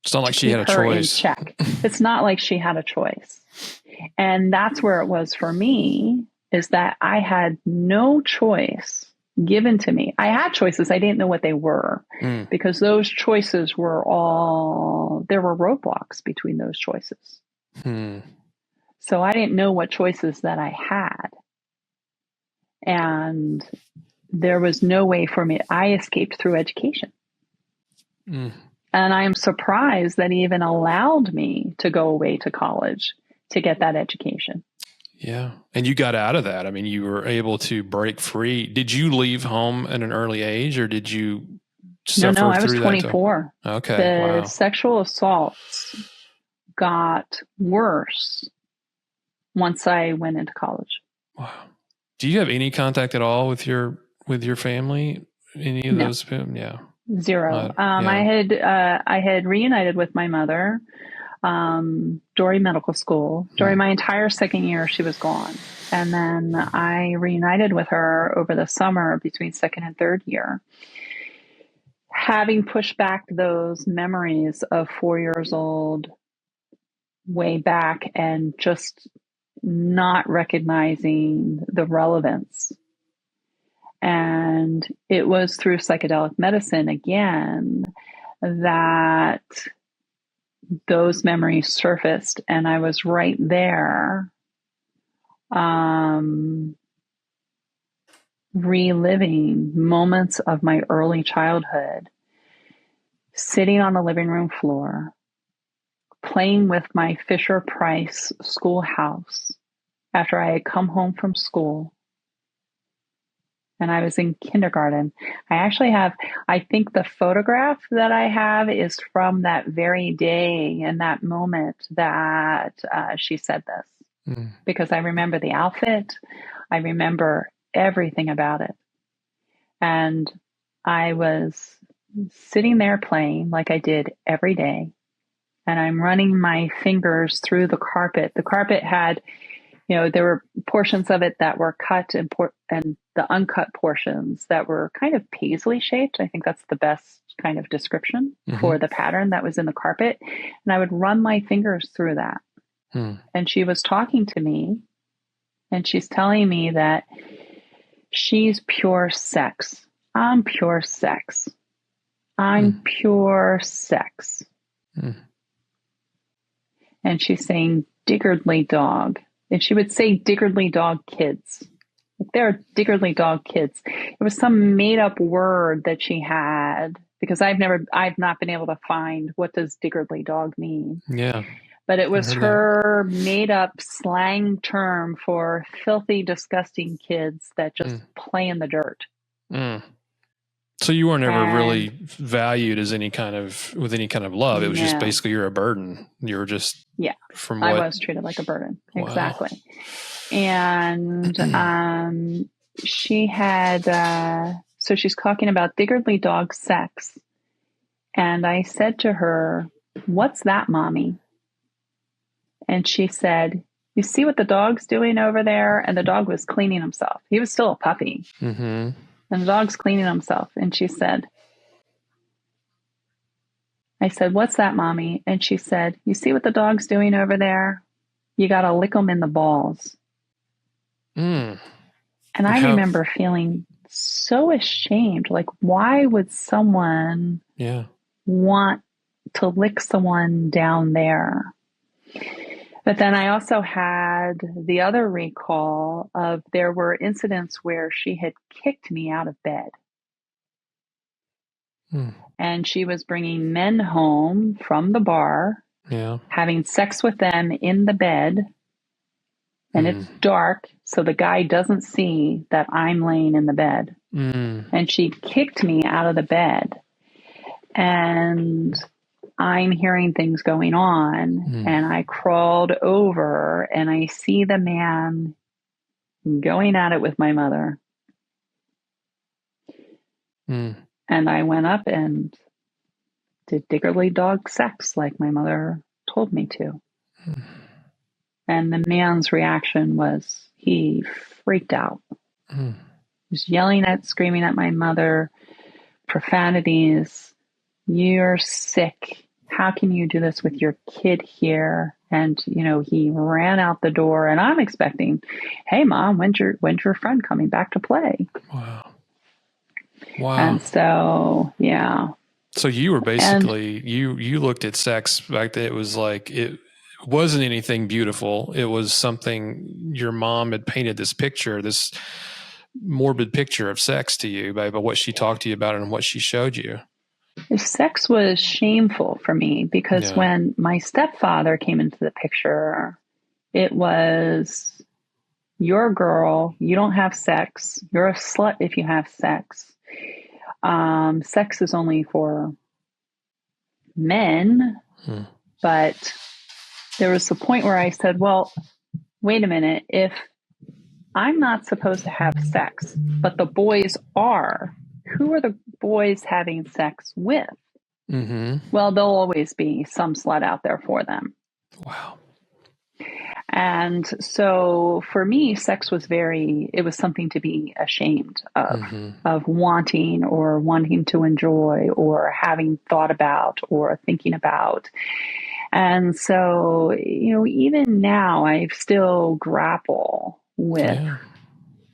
It's not like she had a choice. Check. It's not like she had a choice. And that's where it was for me, is that I had no choice given to me. I had choices. I didn't know what they were because those choices were there were roadblocks between those choices. So I didn't know what choices that I had. And there was no way for me. I escaped through education. And I'm surprised that he even allowed me to go away to college to get that education. Yeah. And you got out of that. I mean, you were able to break free. Did you leave home at an early age, or did you suffer No, I was through 24. Okay. The sexual assaults got worse once I went into college. Wow. Do you have any contact at all with your family? Any of those? Yeah. Zero. I had reunited with my mother during medical school. During my entire second year, she was gone. And then I reunited with her over the summer between second and third year. Having pushed back those memories of 4 years old way back and just not recognizing the relevance. And it was through psychedelic medicine again that those memories surfaced, and I was right there reliving moments of my early childhood, sitting on the living room floor, playing with my Fisher-Price schoolhouse after I had come home from school. And I was in kindergarten. I think the photograph that I have is from that very day and that moment that she said this. Because I remember the outfit. I remember everything about it. And I was sitting there playing like I did every day. And I'm running my fingers through the carpet. The carpet had, there were portions of it that were cut and the uncut portions that were kind of paisley shaped. I think that's the best kind of description for the pattern that was in the carpet. And I would run my fingers through that. And she was talking to me, and she's telling me that she's pure sex. I'm pure sex. I'm pure sex. And she's saying Diggerly dog. And she would say Diggerly dog kids. Like, they're Diggerly dog kids. It was some made up word that she had, because I've not been able to find what does Diggerly dog mean. Yeah. But it was her made up slang term for filthy, disgusting kids that just play in the dirt. So you were never really valued as with any kind of love. It was just basically you're a burden. You were just I was treated like a burden. Wow. Exactly. And she had so she's talking about Diggerly dog sex, and I said to her, "What's that, Mommy?" And she said, "You see what the dog's doing over there?" And the dog was cleaning himself. He was still a puppy. And the dog's cleaning himself. And she said, I said, "What's that, Mommy?" And she said, "You see what the dog's doing over there? You got to lick them in the balls." Mm. And I remember feeling so ashamed. Like, why would someone want to lick someone down there? But then I also had the other recall of there were incidents where she had kicked me out of bed. And she was bringing men home from the bar, having sex with them in the bed. And it's dark, so the guy doesn't see that I'm laying in the bed. And she kicked me out of the bed. And I'm hearing things going on. And I crawled over and I see the man going at it with my mother. And I went up and did diggerly dog sex like my mother told me to. And the man's reaction was he freaked out. He was yelling screaming at my mother, profanities. "You're sick. How can you do this with your kid here?" And, he ran out the door, and I'm expecting, "Hey, Mom, when's your friend coming back to play?" Wow. And so, So you were basically, you looked at sex like that. It was like, it wasn't anything beautiful. It was something your mom had painted this picture, this morbid picture of sex to you by what she talked to you about and what she showed you. Sex was shameful for me because when my stepfather came into the picture, it was, "You're a girl. You don't have sex. You're a slut if you have sex. Sex is only for men." But there was a point where I said, "Well, wait a minute. If I'm not supposed to have sex, but the boys are, who are the boys having sex with?" Well, there'll always be some slut out there for them. Wow. And so for me, sex was it was something to be ashamed of wanting or wanting to enjoy or having thought about or thinking about. And so, even now I still grapple with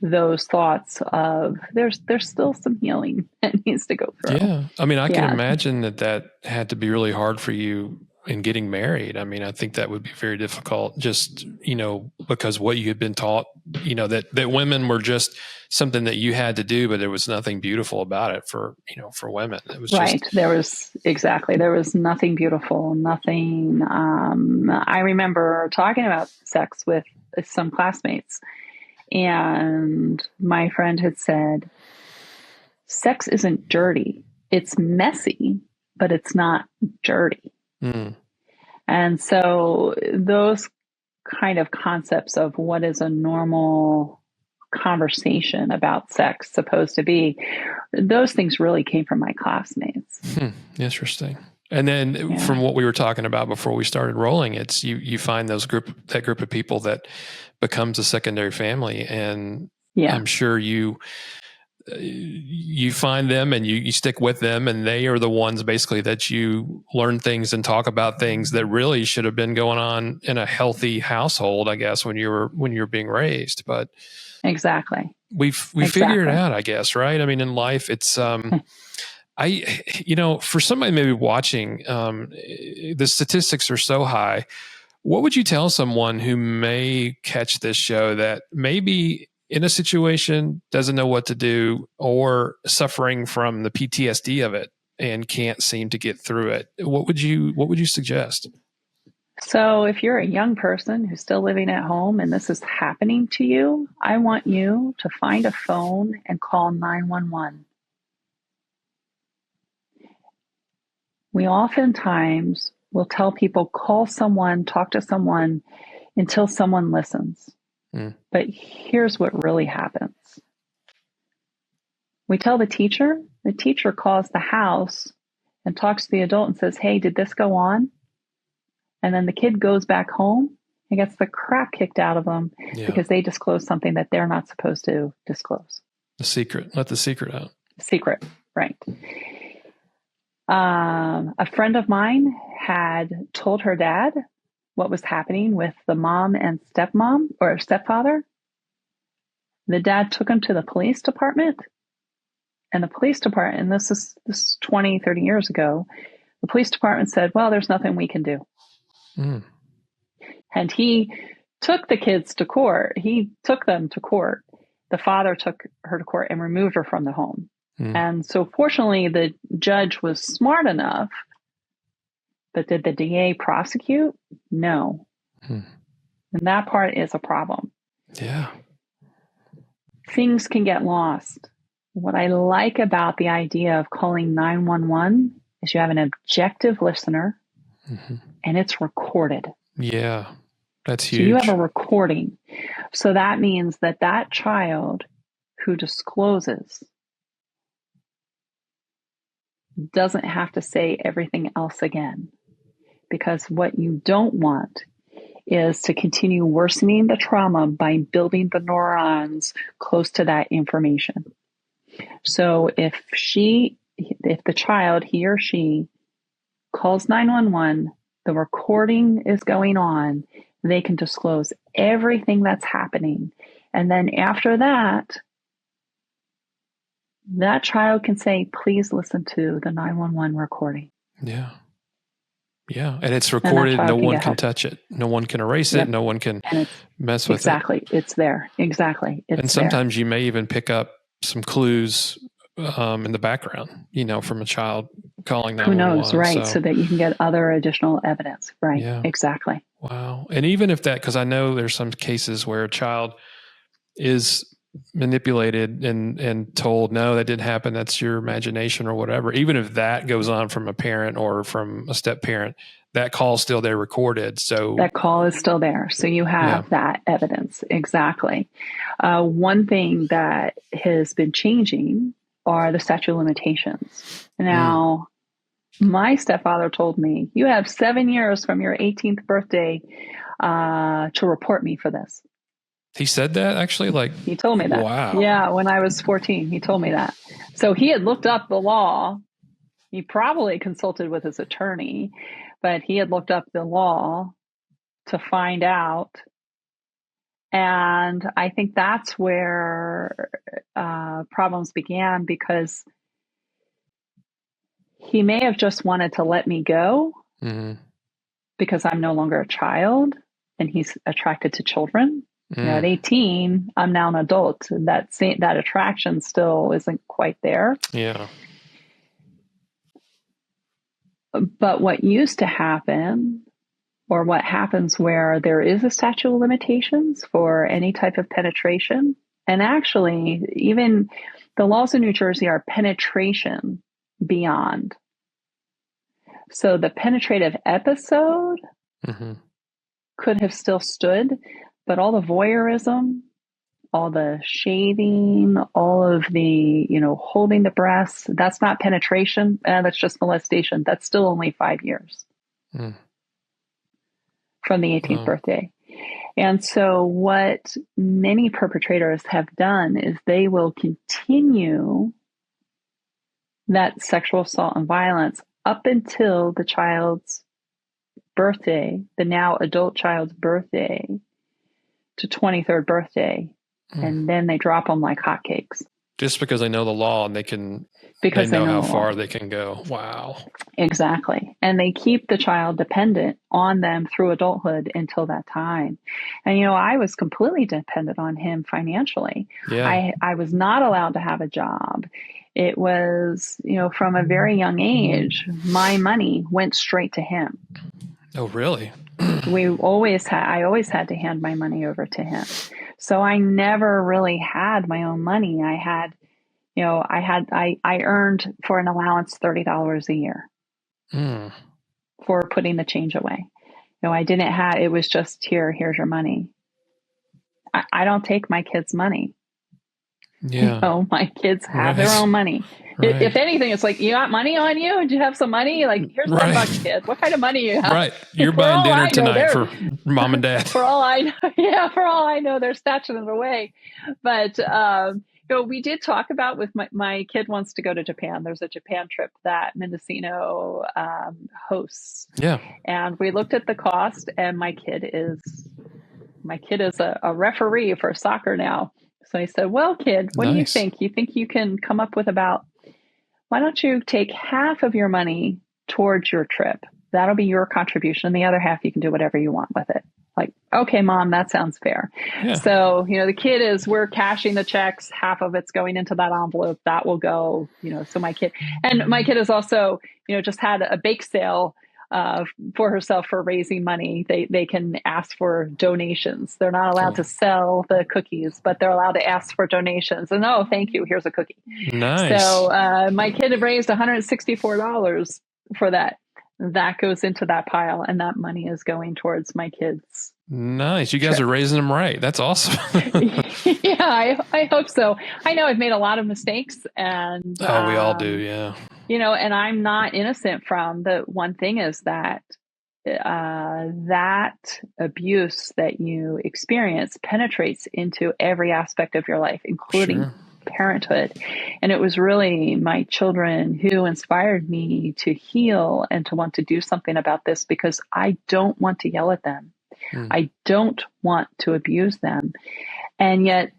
those thoughts of there's still some healing that needs to go through. Yeah. I mean, I can imagine that had to be really hard for you in getting married. I mean, I think that would be very difficult just, because what you had been taught, that women were just something that you had to do, but there was nothing beautiful about it for women. It was right. Just, there was nothing beautiful, nothing. I remember talking about sex with some classmates, and my friend had said, "Sex isn't dirty. It's messy, but it's not dirty." And so those kind of concepts of what is a normal conversation about sex supposed to be, those things really came from my classmates. Interesting. And then from what we were talking about before we started rolling, it's you find that group of people that becomes a secondary family. And I'm sure you find them and you stick with them, and they are the ones basically that you learn things and talk about things that really should have been going on in a healthy household, I guess, when you're being raised. But exactly, we figure it out, I guess, right? I mean, in life, it's for somebody maybe watching, the statistics are so high. What would you tell someone who may catch this show that maybe in a situation doesn't know what to do or suffering from the PTSD of it and can't seem to get through it? What would you suggest? So if you're a young person who's still living at home and this is happening to you, I want you to find a phone and call 911. We oftentimes will tell people, call someone, talk to someone until someone listens. But here's what really happens. We tell the teacher calls the house and talks to the adult and says, "Hey, did this go on?" And then the kid goes back home and gets the crap kicked out of them because they disclosed something that they're not supposed to disclose. The secret. Let the secret out. Secret, right. A friend of mine had told her dad what was happening with the mom and stepmom or stepfather. The dad took him to the police department, and the police department, and this is 20, 30 years ago, the police department said, well, there's nothing we can do. Mm. And he took the kids to court. He took them to court. The father took her to court and removed her from the home. Mm. And so fortunately, the judge was smart enough, but did the DA prosecute? No. Mm. And that part is a problem. Yeah. Things can get lost. What I like about the idea of calling 911 is you have an objective listener, mm-hmm. and it's recorded. Yeah, that's huge. So you have a recording. So that means that child who discloses doesn't have to say everything else again. Because what you don't want is to continue worsening the trauma by building the neurons close to that information. So if the child, he or she, calls 911, the recording is going on, they can disclose everything that's happening. And then after that child can say, please listen to the 911 recording. Yeah. Yeah. And it's recorded. No one can touch it. No one can erase it. No one can mess with it. Exactly. It's there. Exactly. And sometimes you may even pick up some clues in the background, from a child calling 911. Who knows, right? So that you can get other additional evidence. Right. Yeah. Exactly. Wow. And even if because I know there's some cases where a child is manipulated and told, no, that didn't happen, that's your imagination or whatever. Even if that goes on from a parent or from a step parent, that call is still there recorded. So that call is still there. So you have that evidence. Exactly. One thing that has been changing are the statute of limitations. Now, my stepfather told me, you have 7 years from your 18th birthday to report me for this. He said that actually? He told me that. Wow. Yeah, when I was 14, he told me that. So he had looked up the law. He probably consulted with his attorney, but he had looked up the law to find out. And I think that's where problems began, because he may have just wanted to let me go because I'm no longer a child and he's attracted to children. At 18, I'm now an adult. That attraction still isn't quite there. Yeah. But what used to happen, or what happens where there is a statute of limitations for any type of penetration, and actually even the laws in New Jersey are penetration beyond. So the penetrative episode could have still stood, but all the voyeurism, all the shaving, all of the, holding the breasts, that's not penetration. That's just molestation. That's still only 5 years from the 18th birthday. And so what many perpetrators have done is they will continue that sexual assault and violence up until the child's birthday, the now adult child's birthday, to 23rd birthday, and then they drop them like hotcakes. Just because they know the law and they know how far they can go. Wow. Exactly. And they keep the child dependent on them through adulthood until that time. And, I was completely dependent on him financially. Yeah. I was not allowed to have a job. It was, from a very young age, my money went straight to him. Oh, really? I always had to hand my money over to him. So I never really had my own money. I earned for an allowance $30 a year for putting the change away. I didn't have, it was just here's your money. I don't take my kids' money. Yeah. My kids have their own money. Right. If anything, it's like, you got money on you? Do you have some money? Like, here's $10, kid. What kind of money you have? Right. You're buying dinner tonight for mom and dad. For all I know, they're stashing it away. But, So we did talk about with my kid wants to go to Japan. There's a Japan trip that Mendocino hosts. Yeah. And we looked at the cost, and my kid is a referee for soccer now. So I said, well, kid, what do you Nice. think? You think you can come up with why don't you take half of your money towards your trip? That'll be your contribution. And the other half, you can do whatever you want with it. Like, okay, Mom, that sounds fair. Yeah. So, the kid we're cashing the checks. Half of it's going into that envelope that will go, so my kid is also, just had a bake sale for herself for raising money. They can ask for donations. They're not allowed to sell the cookies, but they're allowed to ask for donations. And oh, thank you. Here's a cookie. Nice. So my kid had raised $164 for that. That goes into that pile, and that money is going towards my kids. Nice. You guys are raising them right. That's awesome. Yeah, I hope so. I know I've made a lot of mistakes, and we all do. Yeah. And I'm not innocent from the one thing is that that abuse that you experience penetrates into every aspect of your life, including parenthood. And it was really my children who inspired me to heal and to want to do something about this, because I don't want to yell at them. I don't want to abuse them. And yet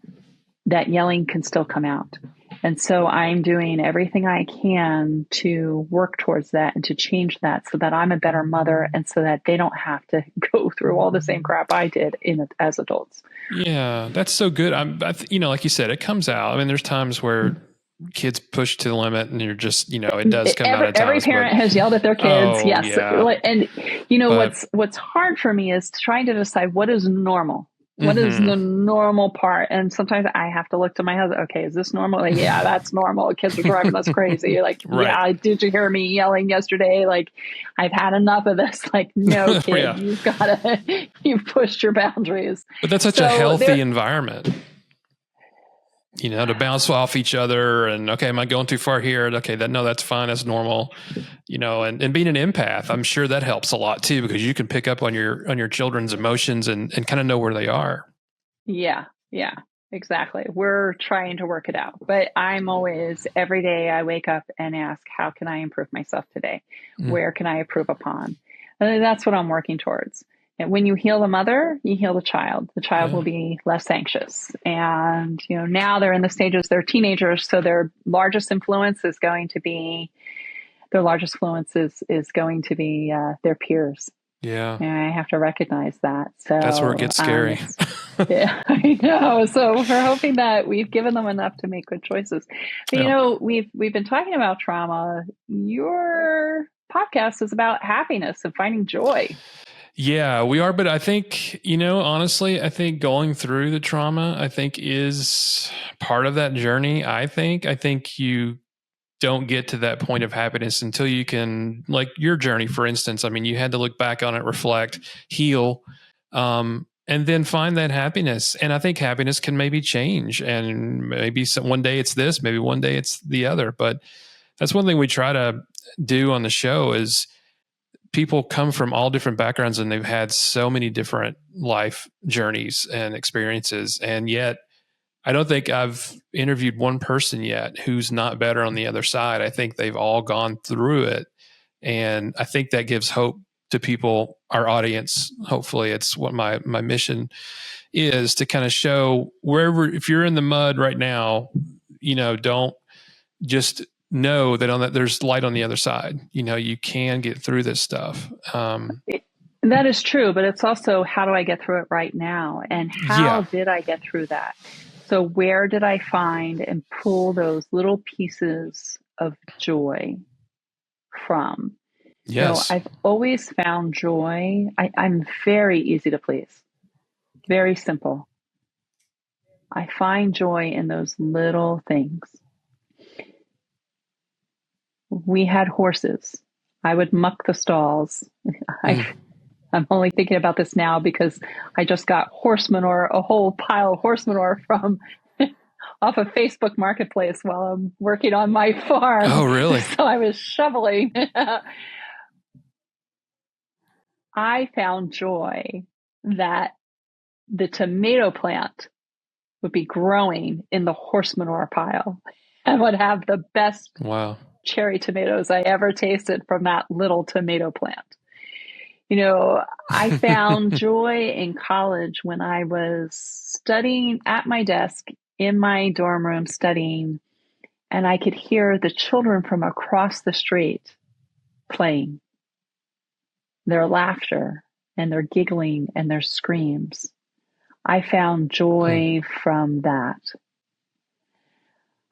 that yelling can still come out. And so I'm doing everything I can to work towards that and to change that so that I'm a better mother and so that they don't have to go through all the same crap I did as adults. Yeah, that's so good. Like you said, it comes out. I mean, there's times where kids push to the limit and you're just, it does come out at times. Every parent has yelled at their kids. Yes. Yeah. And what's hard for me is trying to decide what is normal. What is the normal part? And sometimes I have to look to my husband. Okay, is this normal? Like, yeah, that's normal. Kids are driving us crazy. Like, right. Yeah, did you hear me yelling yesterday? Like, I've had enough of this. Like, no, kid, you've pushed your boundaries. But that's such a healthy environment. To bounce off each other and, okay, am I going too far here? Okay, that's fine. That's normal, and being an empath, I'm sure that helps a lot too, because you can pick up on your children's emotions and kind of know where they are. Yeah, exactly. We're trying to work it out, but I'm always, every day I wake up and ask, how can I improve myself today? Where can I improve upon? And that's what I'm working towards. And when you heal the mother, you heal the child. The child will be less anxious. And, now they're in the stages, they're teenagers. So their largest influence is going to be their peers. Yeah. And I have to recognize that. So that's where it gets scary. Yeah, I know. So we're hoping that we've given them enough to make good choices. But, we've been talking about trauma. Your podcast is about happiness and finding joy. Yeah, we are. But I think, honestly, I think going through the trauma, is part of that journey. I think you don't get to that point of happiness until you can, like your journey, for instance. I mean, you had to look back on it, reflect, heal, and then find that happiness. And I think happiness can maybe change. And maybe one day it's this, maybe one day it's the other. But that's one thing we try to do on the show is people come from all different backgrounds and they've had so many different life journeys and experiences. And yet I don't think I've interviewed one person yet who's not better on the other side. I think they've all gone through it. And I think that gives hope to people, our audience. Hopefully it's what my mission is, to kind of show wherever, if you're in the mud right now, don't just know that there's light on the other side. You can get through this stuff. That is true, but it's also, how do I get through it right now? And how did I get through that? So where did I find and pull those little pieces of joy from? Yes. So I've always found joy. I'm very easy to please, very simple. I find joy in those little things. We had horses. I would muck the stalls. I'm only thinking about this now because I just got horse manure, a whole pile of horse manure from off of Facebook Marketplace while I'm working on my farm. Oh, really? So I was shoveling. I found joy that the tomato plant would be growing in the horse manure pile and would have the best Wow. cherry tomatoes I ever tasted from that little tomato plant. I found joy in college when I was studying at my desk in my dorm room studying, and I could hear the children from across the street playing, their laughter and their giggling and their screams. I found joy from that.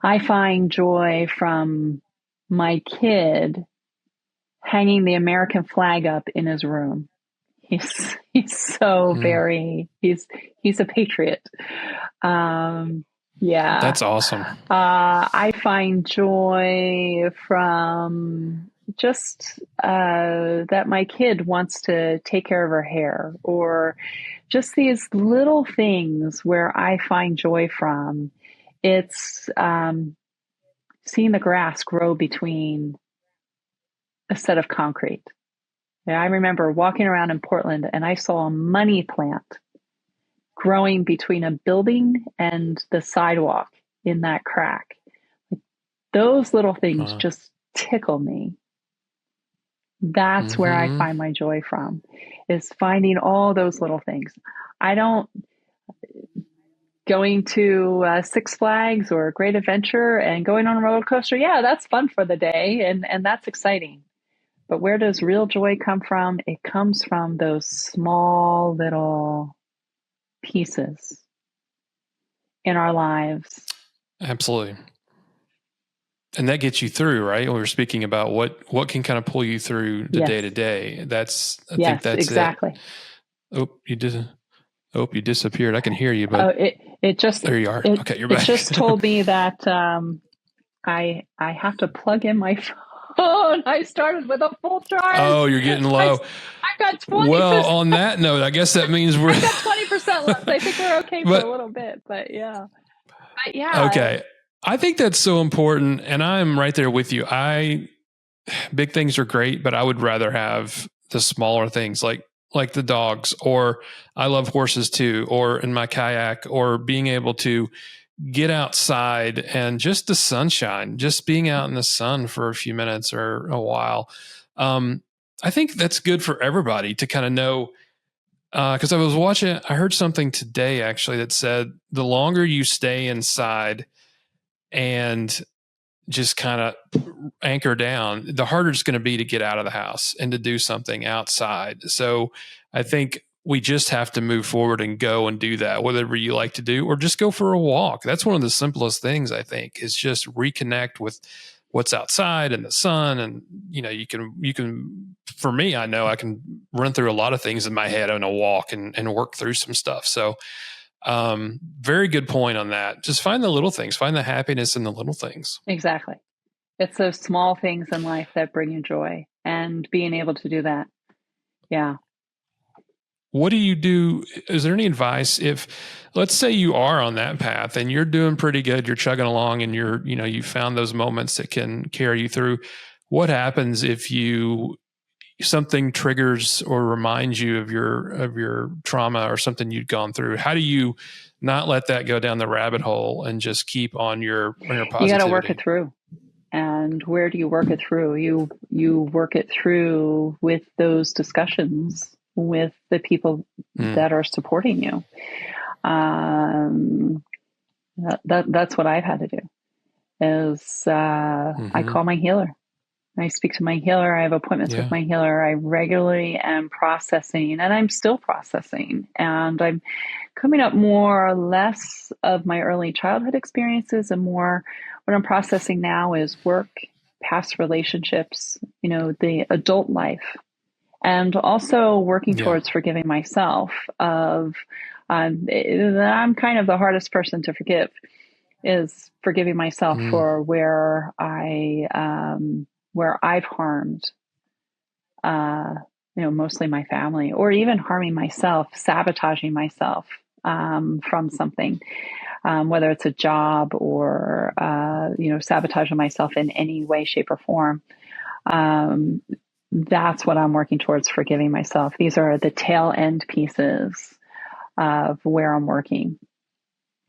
I find joy from my kid hanging the American flag up in his room. He's so very, he's a patriot. Yeah. That's awesome. I find joy from just that my kid wants to take care of her hair, or just these little things where I find joy from. It's seeing the grass grow between a set of concrete. I remember walking around in Portland and I saw a money plant growing between a building and the sidewalk in that crack. Those little things just tickle me. That's where I find my joy from, is finding all those little things. Going to Six Flags or Great Adventure and going on a roller coaster. Yeah, that's fun for the day and that's exciting. But where does real joy come from? It comes from those small little pieces in our lives. Absolutely. And that gets you through, right? We were speaking about what can kind of pull you through the day to day. I think that's exactly. It. You disappeared. I can hear you, but it just, there you are. Okay, you're back. It just told me that I have to plug in my phone. I started with a full charge. Oh, you're getting low. I got 20%. Well, on that note, I guess that means I got 20% left. I think we're okay for a little bit, but yeah. Okay. I think that's so important, and I'm right there with you. Big things are great, but I would rather have the smaller things like the dogs, or I love horses too, or in my kayak, or being able to get outside and just the sunshine, just being out in the sun for a few minutes or a while. I think that's good for everybody to kind of know, because I heard something today actually that said the longer you stay inside and just kind of anchor down, the harder it's going to be to get out of the house and to do something outside. So I think we just have to move forward and go and do that, whatever you like to do, or just go for a walk. That's one of the simplest things, I think, is just reconnect with what's outside and the sun. And, you can, for me, I know I can run through a lot of things in my head on a walk and work through some stuff. So very good point on that. Just find the little things, find the happiness in the little things. Exactly. It's those small things in life that bring you joy, and being able to do that. Yeah. What do you do? Is there any advice if, let's say you are on that path and you're doing pretty good, you're chugging along and you found those moments that can carry you through? What happens if something triggers or reminds you of your trauma or something you'd gone through? How do you not let that go down the rabbit hole and just keep on your positivity? You got to work it through. And where do you work it through? You work it through with those discussions with the people that are supporting you. That's what I've had to do. Is I call my healer. I speak to my healer. I have appointments with my healer. I regularly am processing, and I'm still processing. And I'm coming up more or less of my early childhood experiences, and more what I'm processing now is work, past relationships, the adult life, and also working towards forgiving myself of, I'm kind of the hardest person to forgive, is forgiving myself for where I've harmed, mostly my family, or even harming myself, sabotaging myself from something, whether it's a job or, sabotaging myself in any way, shape, or form. That's what I'm working towards, forgiving myself. These are the tail end pieces of where I'm working.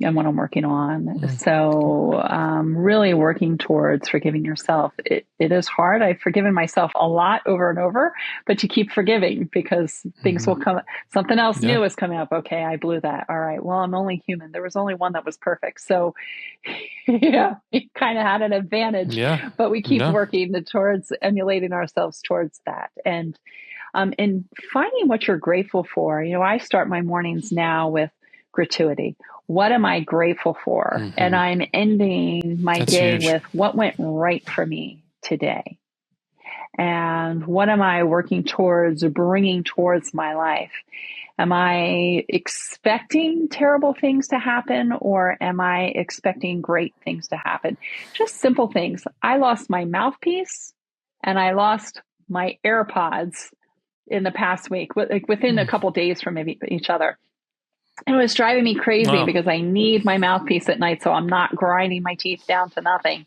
and what I'm working on. Mm. So, really working towards forgiving yourself. It is hard. I've forgiven myself a lot over and over, but you keep forgiving because things will come. Something else new is coming up. Okay, I blew that. All right. Well, I'm only human. There was only one that was perfect. So, yeah, we kind of had an advantage. Yeah. But we keep working towards emulating ourselves towards that. And finding what you're grateful for. I start my mornings now with gratuity. What am I grateful for? Mm-hmm. And I'm ending my day huge. with what went right for me today. And what am I working towards, bringing towards my life? Am I expecting terrible things to happen, or am I expecting great things to happen? Just simple things. I lost my mouthpiece and I lost my AirPods in the past week, like within a couple days from each other. And it was driving me crazy because I need my mouthpiece at night so I'm not grinding my teeth down to nothing.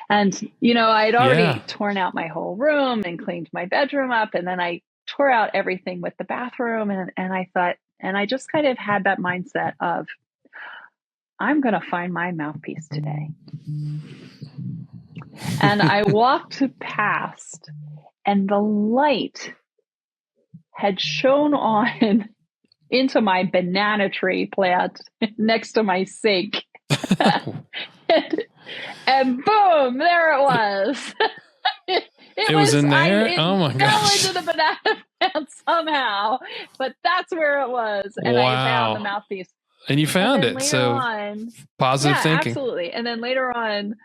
And, I had already torn out my whole room and cleaned my bedroom up. And then I tore out everything with the bathroom. And I thought, and I just kind of had that mindset of, I'm going to find my mouthpiece today. And I walked past and the light had shone on into my banana tree plant next to my sink. and boom, there it was. it was in there? Oh my gosh. It fell into the banana plant somehow, but that's where it was. And I found the mouthpiece. And you found it. So positive thinking. Absolutely. And then later on,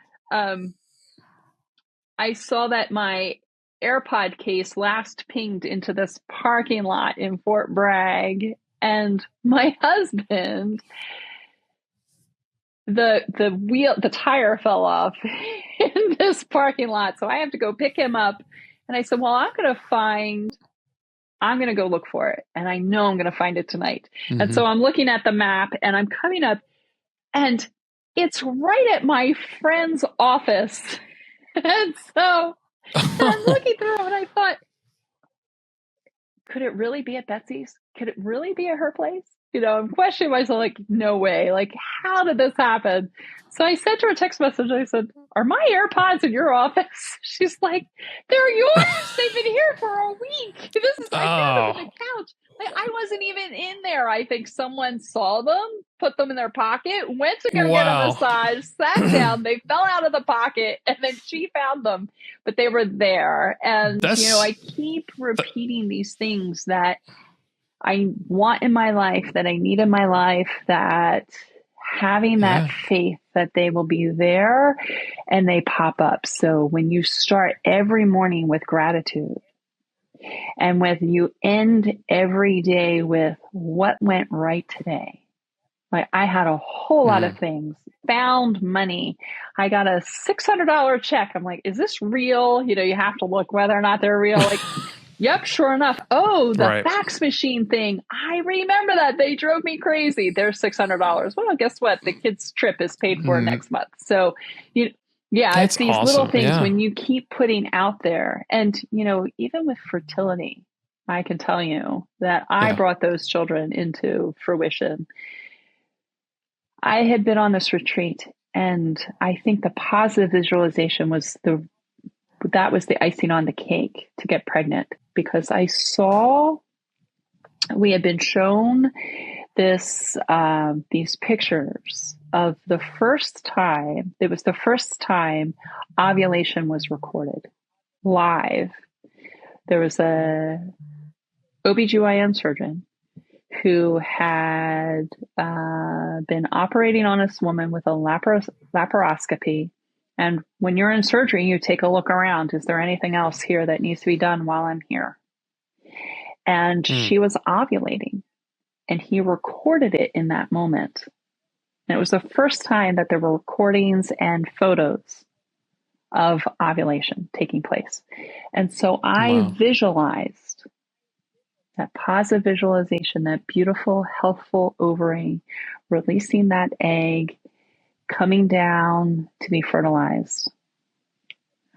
I saw that my AirPod case last pinged into this parking lot in Fort Bragg, and my husband, the tire fell off in this parking lot. So I have to go pick him up. And I said, well, I'm going to go look for it. And I know I'm going to find it tonight. Mm-hmm. And so I'm looking at the map and I'm coming up and it's right at my friend's office. And so I'm looking through and I thought, could it really be at Betsy's? Could it really be at her place? I'm questioning myself, like, no way. Like, how did this happen? So I sent her a text message. I said, are my AirPods in your office? She's like, they're yours. They've been here for a week. I found them on the couch. Like, I wasn't even in there. I think someone saw them, put them in their pocket, went to go get a massage, sat down. They fell out of the pocket, and then she found them. But they were there. And, I keep repeating these things that I want in my life, that I need in my life, that having that faith that they will be there and they pop up. So when you start every morning with gratitude and when you end every day with what went right today, like I had a whole lot of things, found money. I got a $600 check. I'm like, is this real? You have to look whether or not they're real. Like, yep, sure enough. Oh, the fax machine thing. I remember that. They drove me crazy. There's $600. Well, guess what? The kid's trip is paid for next month. So, it's these little things when you keep putting out there. And, even with fertility, I can tell you that I brought those children into fruition. I had been on this retreat, and I think the positive visualization was the icing on the cake to get pregnant, because I saw we had been shown these pictures of the first time. It was the first time ovulation was recorded live. There was a OBGYN surgeon who had been operating on this woman with a laparoscopy. And when you're in surgery, you take a look around. Is there anything else here that needs to be done while I'm here? And she was ovulating, and he recorded it in that moment. And it was the first time that there were recordings and photos of ovulation taking place. And so I visualized that positive visualization, that beautiful, healthful ovary, releasing that egg, coming down to be fertilized.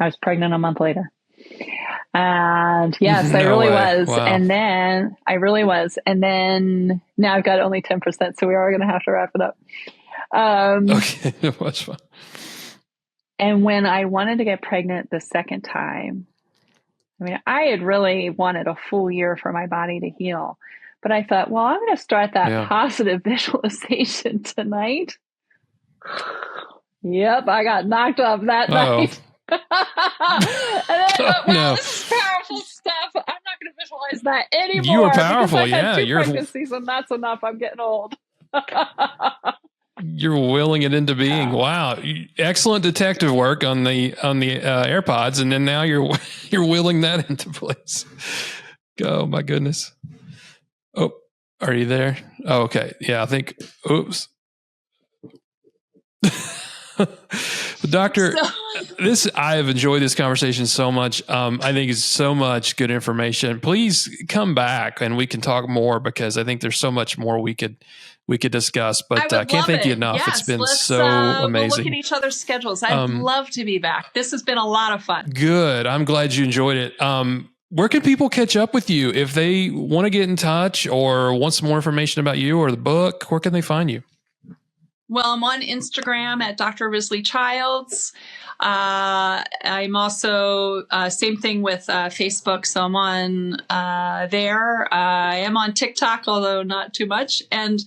I was pregnant a month later. And yes, I really was. Wow. And then I really was. And then now I've got only 10%. So we are going to have to wrap it up. Okay, it was fun. And when I wanted to get pregnant the second time, I mean, I had really wanted a full year for my body to heal. But I thought, well, I'm going to start that positive visualization tonight. Yep, I got knocked off that night. And then I thought, wow, this is powerful stuff. I'm not going to visualize that anymore. You are powerful, I had 2 pregnancies, and that's enough. I'm getting old. You're willing it into being. Wow, excellent detective work on the AirPods, and then now you're willing that into place. Oh my goodness. Oh, are you there? Oh, okay. Yeah, I think. Oops. Doctor, I have enjoyed this conversation so much. I think it's so much good information. Please come back and we can talk more, because I think there's so much more we could discuss, but I can't thank you enough. Yes, it's been so amazing. We'll look at each other's schedules. I'd love to be back. This has been a lot of fun. Good. I'm glad you enjoyed it. Where can people catch up with you if they want to get in touch or want some more information about you or the book? Where can they find you? Well, I'm on Instagram at Dr. Risley-Childs. I'm also, same thing with Facebook. So I'm on there. I am on TikTok, although not too much. And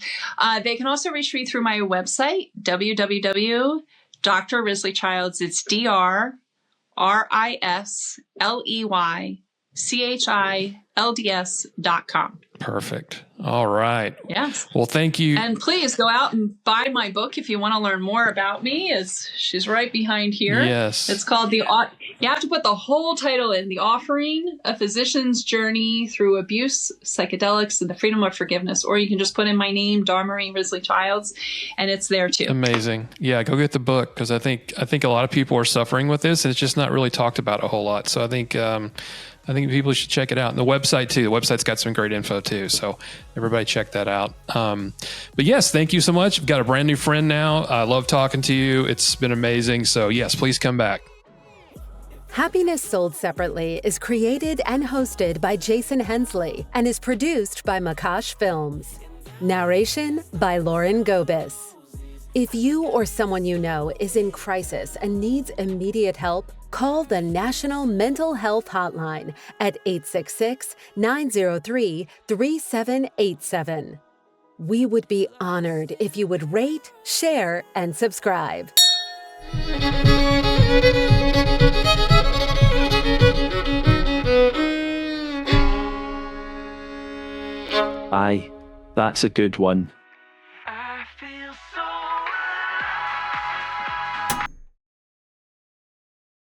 they can also reach me through my website, www.drrisley-childs. It's DRRisleyChilds.com. Perfect. All right. Yes. Well, thank you. And please go out and buy my book if you want to learn more about me. She's right behind here. Yes. It's called you have to put the whole title in, The Offering, A Physician's Journey Through Abuse, Psychedelics, and the Freedom of Forgiveness. Or you can just put in my name, Dawnmarie Risley-Childs, and it's there too. Amazing. Yeah, go get the book, because I think a lot of people are suffering with this, and it's just not really talked about a whole lot. So I think people should check it out. And the website too. The website's got some great info too. So everybody check that out. But yes, thank you so much. I've got a brand new friend now. I love talking to you. It's been amazing. So yes, please come back. Happiness Sold Separately is created and hosted by Jason Hensley and is produced by McCosh Films. Narration by Lauren Gobis. If you or someone you know is in crisis and needs immediate help, call the National Mental Health Hotline at 866-903-3787. We would be honored if you would rate, share, and subscribe. Aye, that's a good one.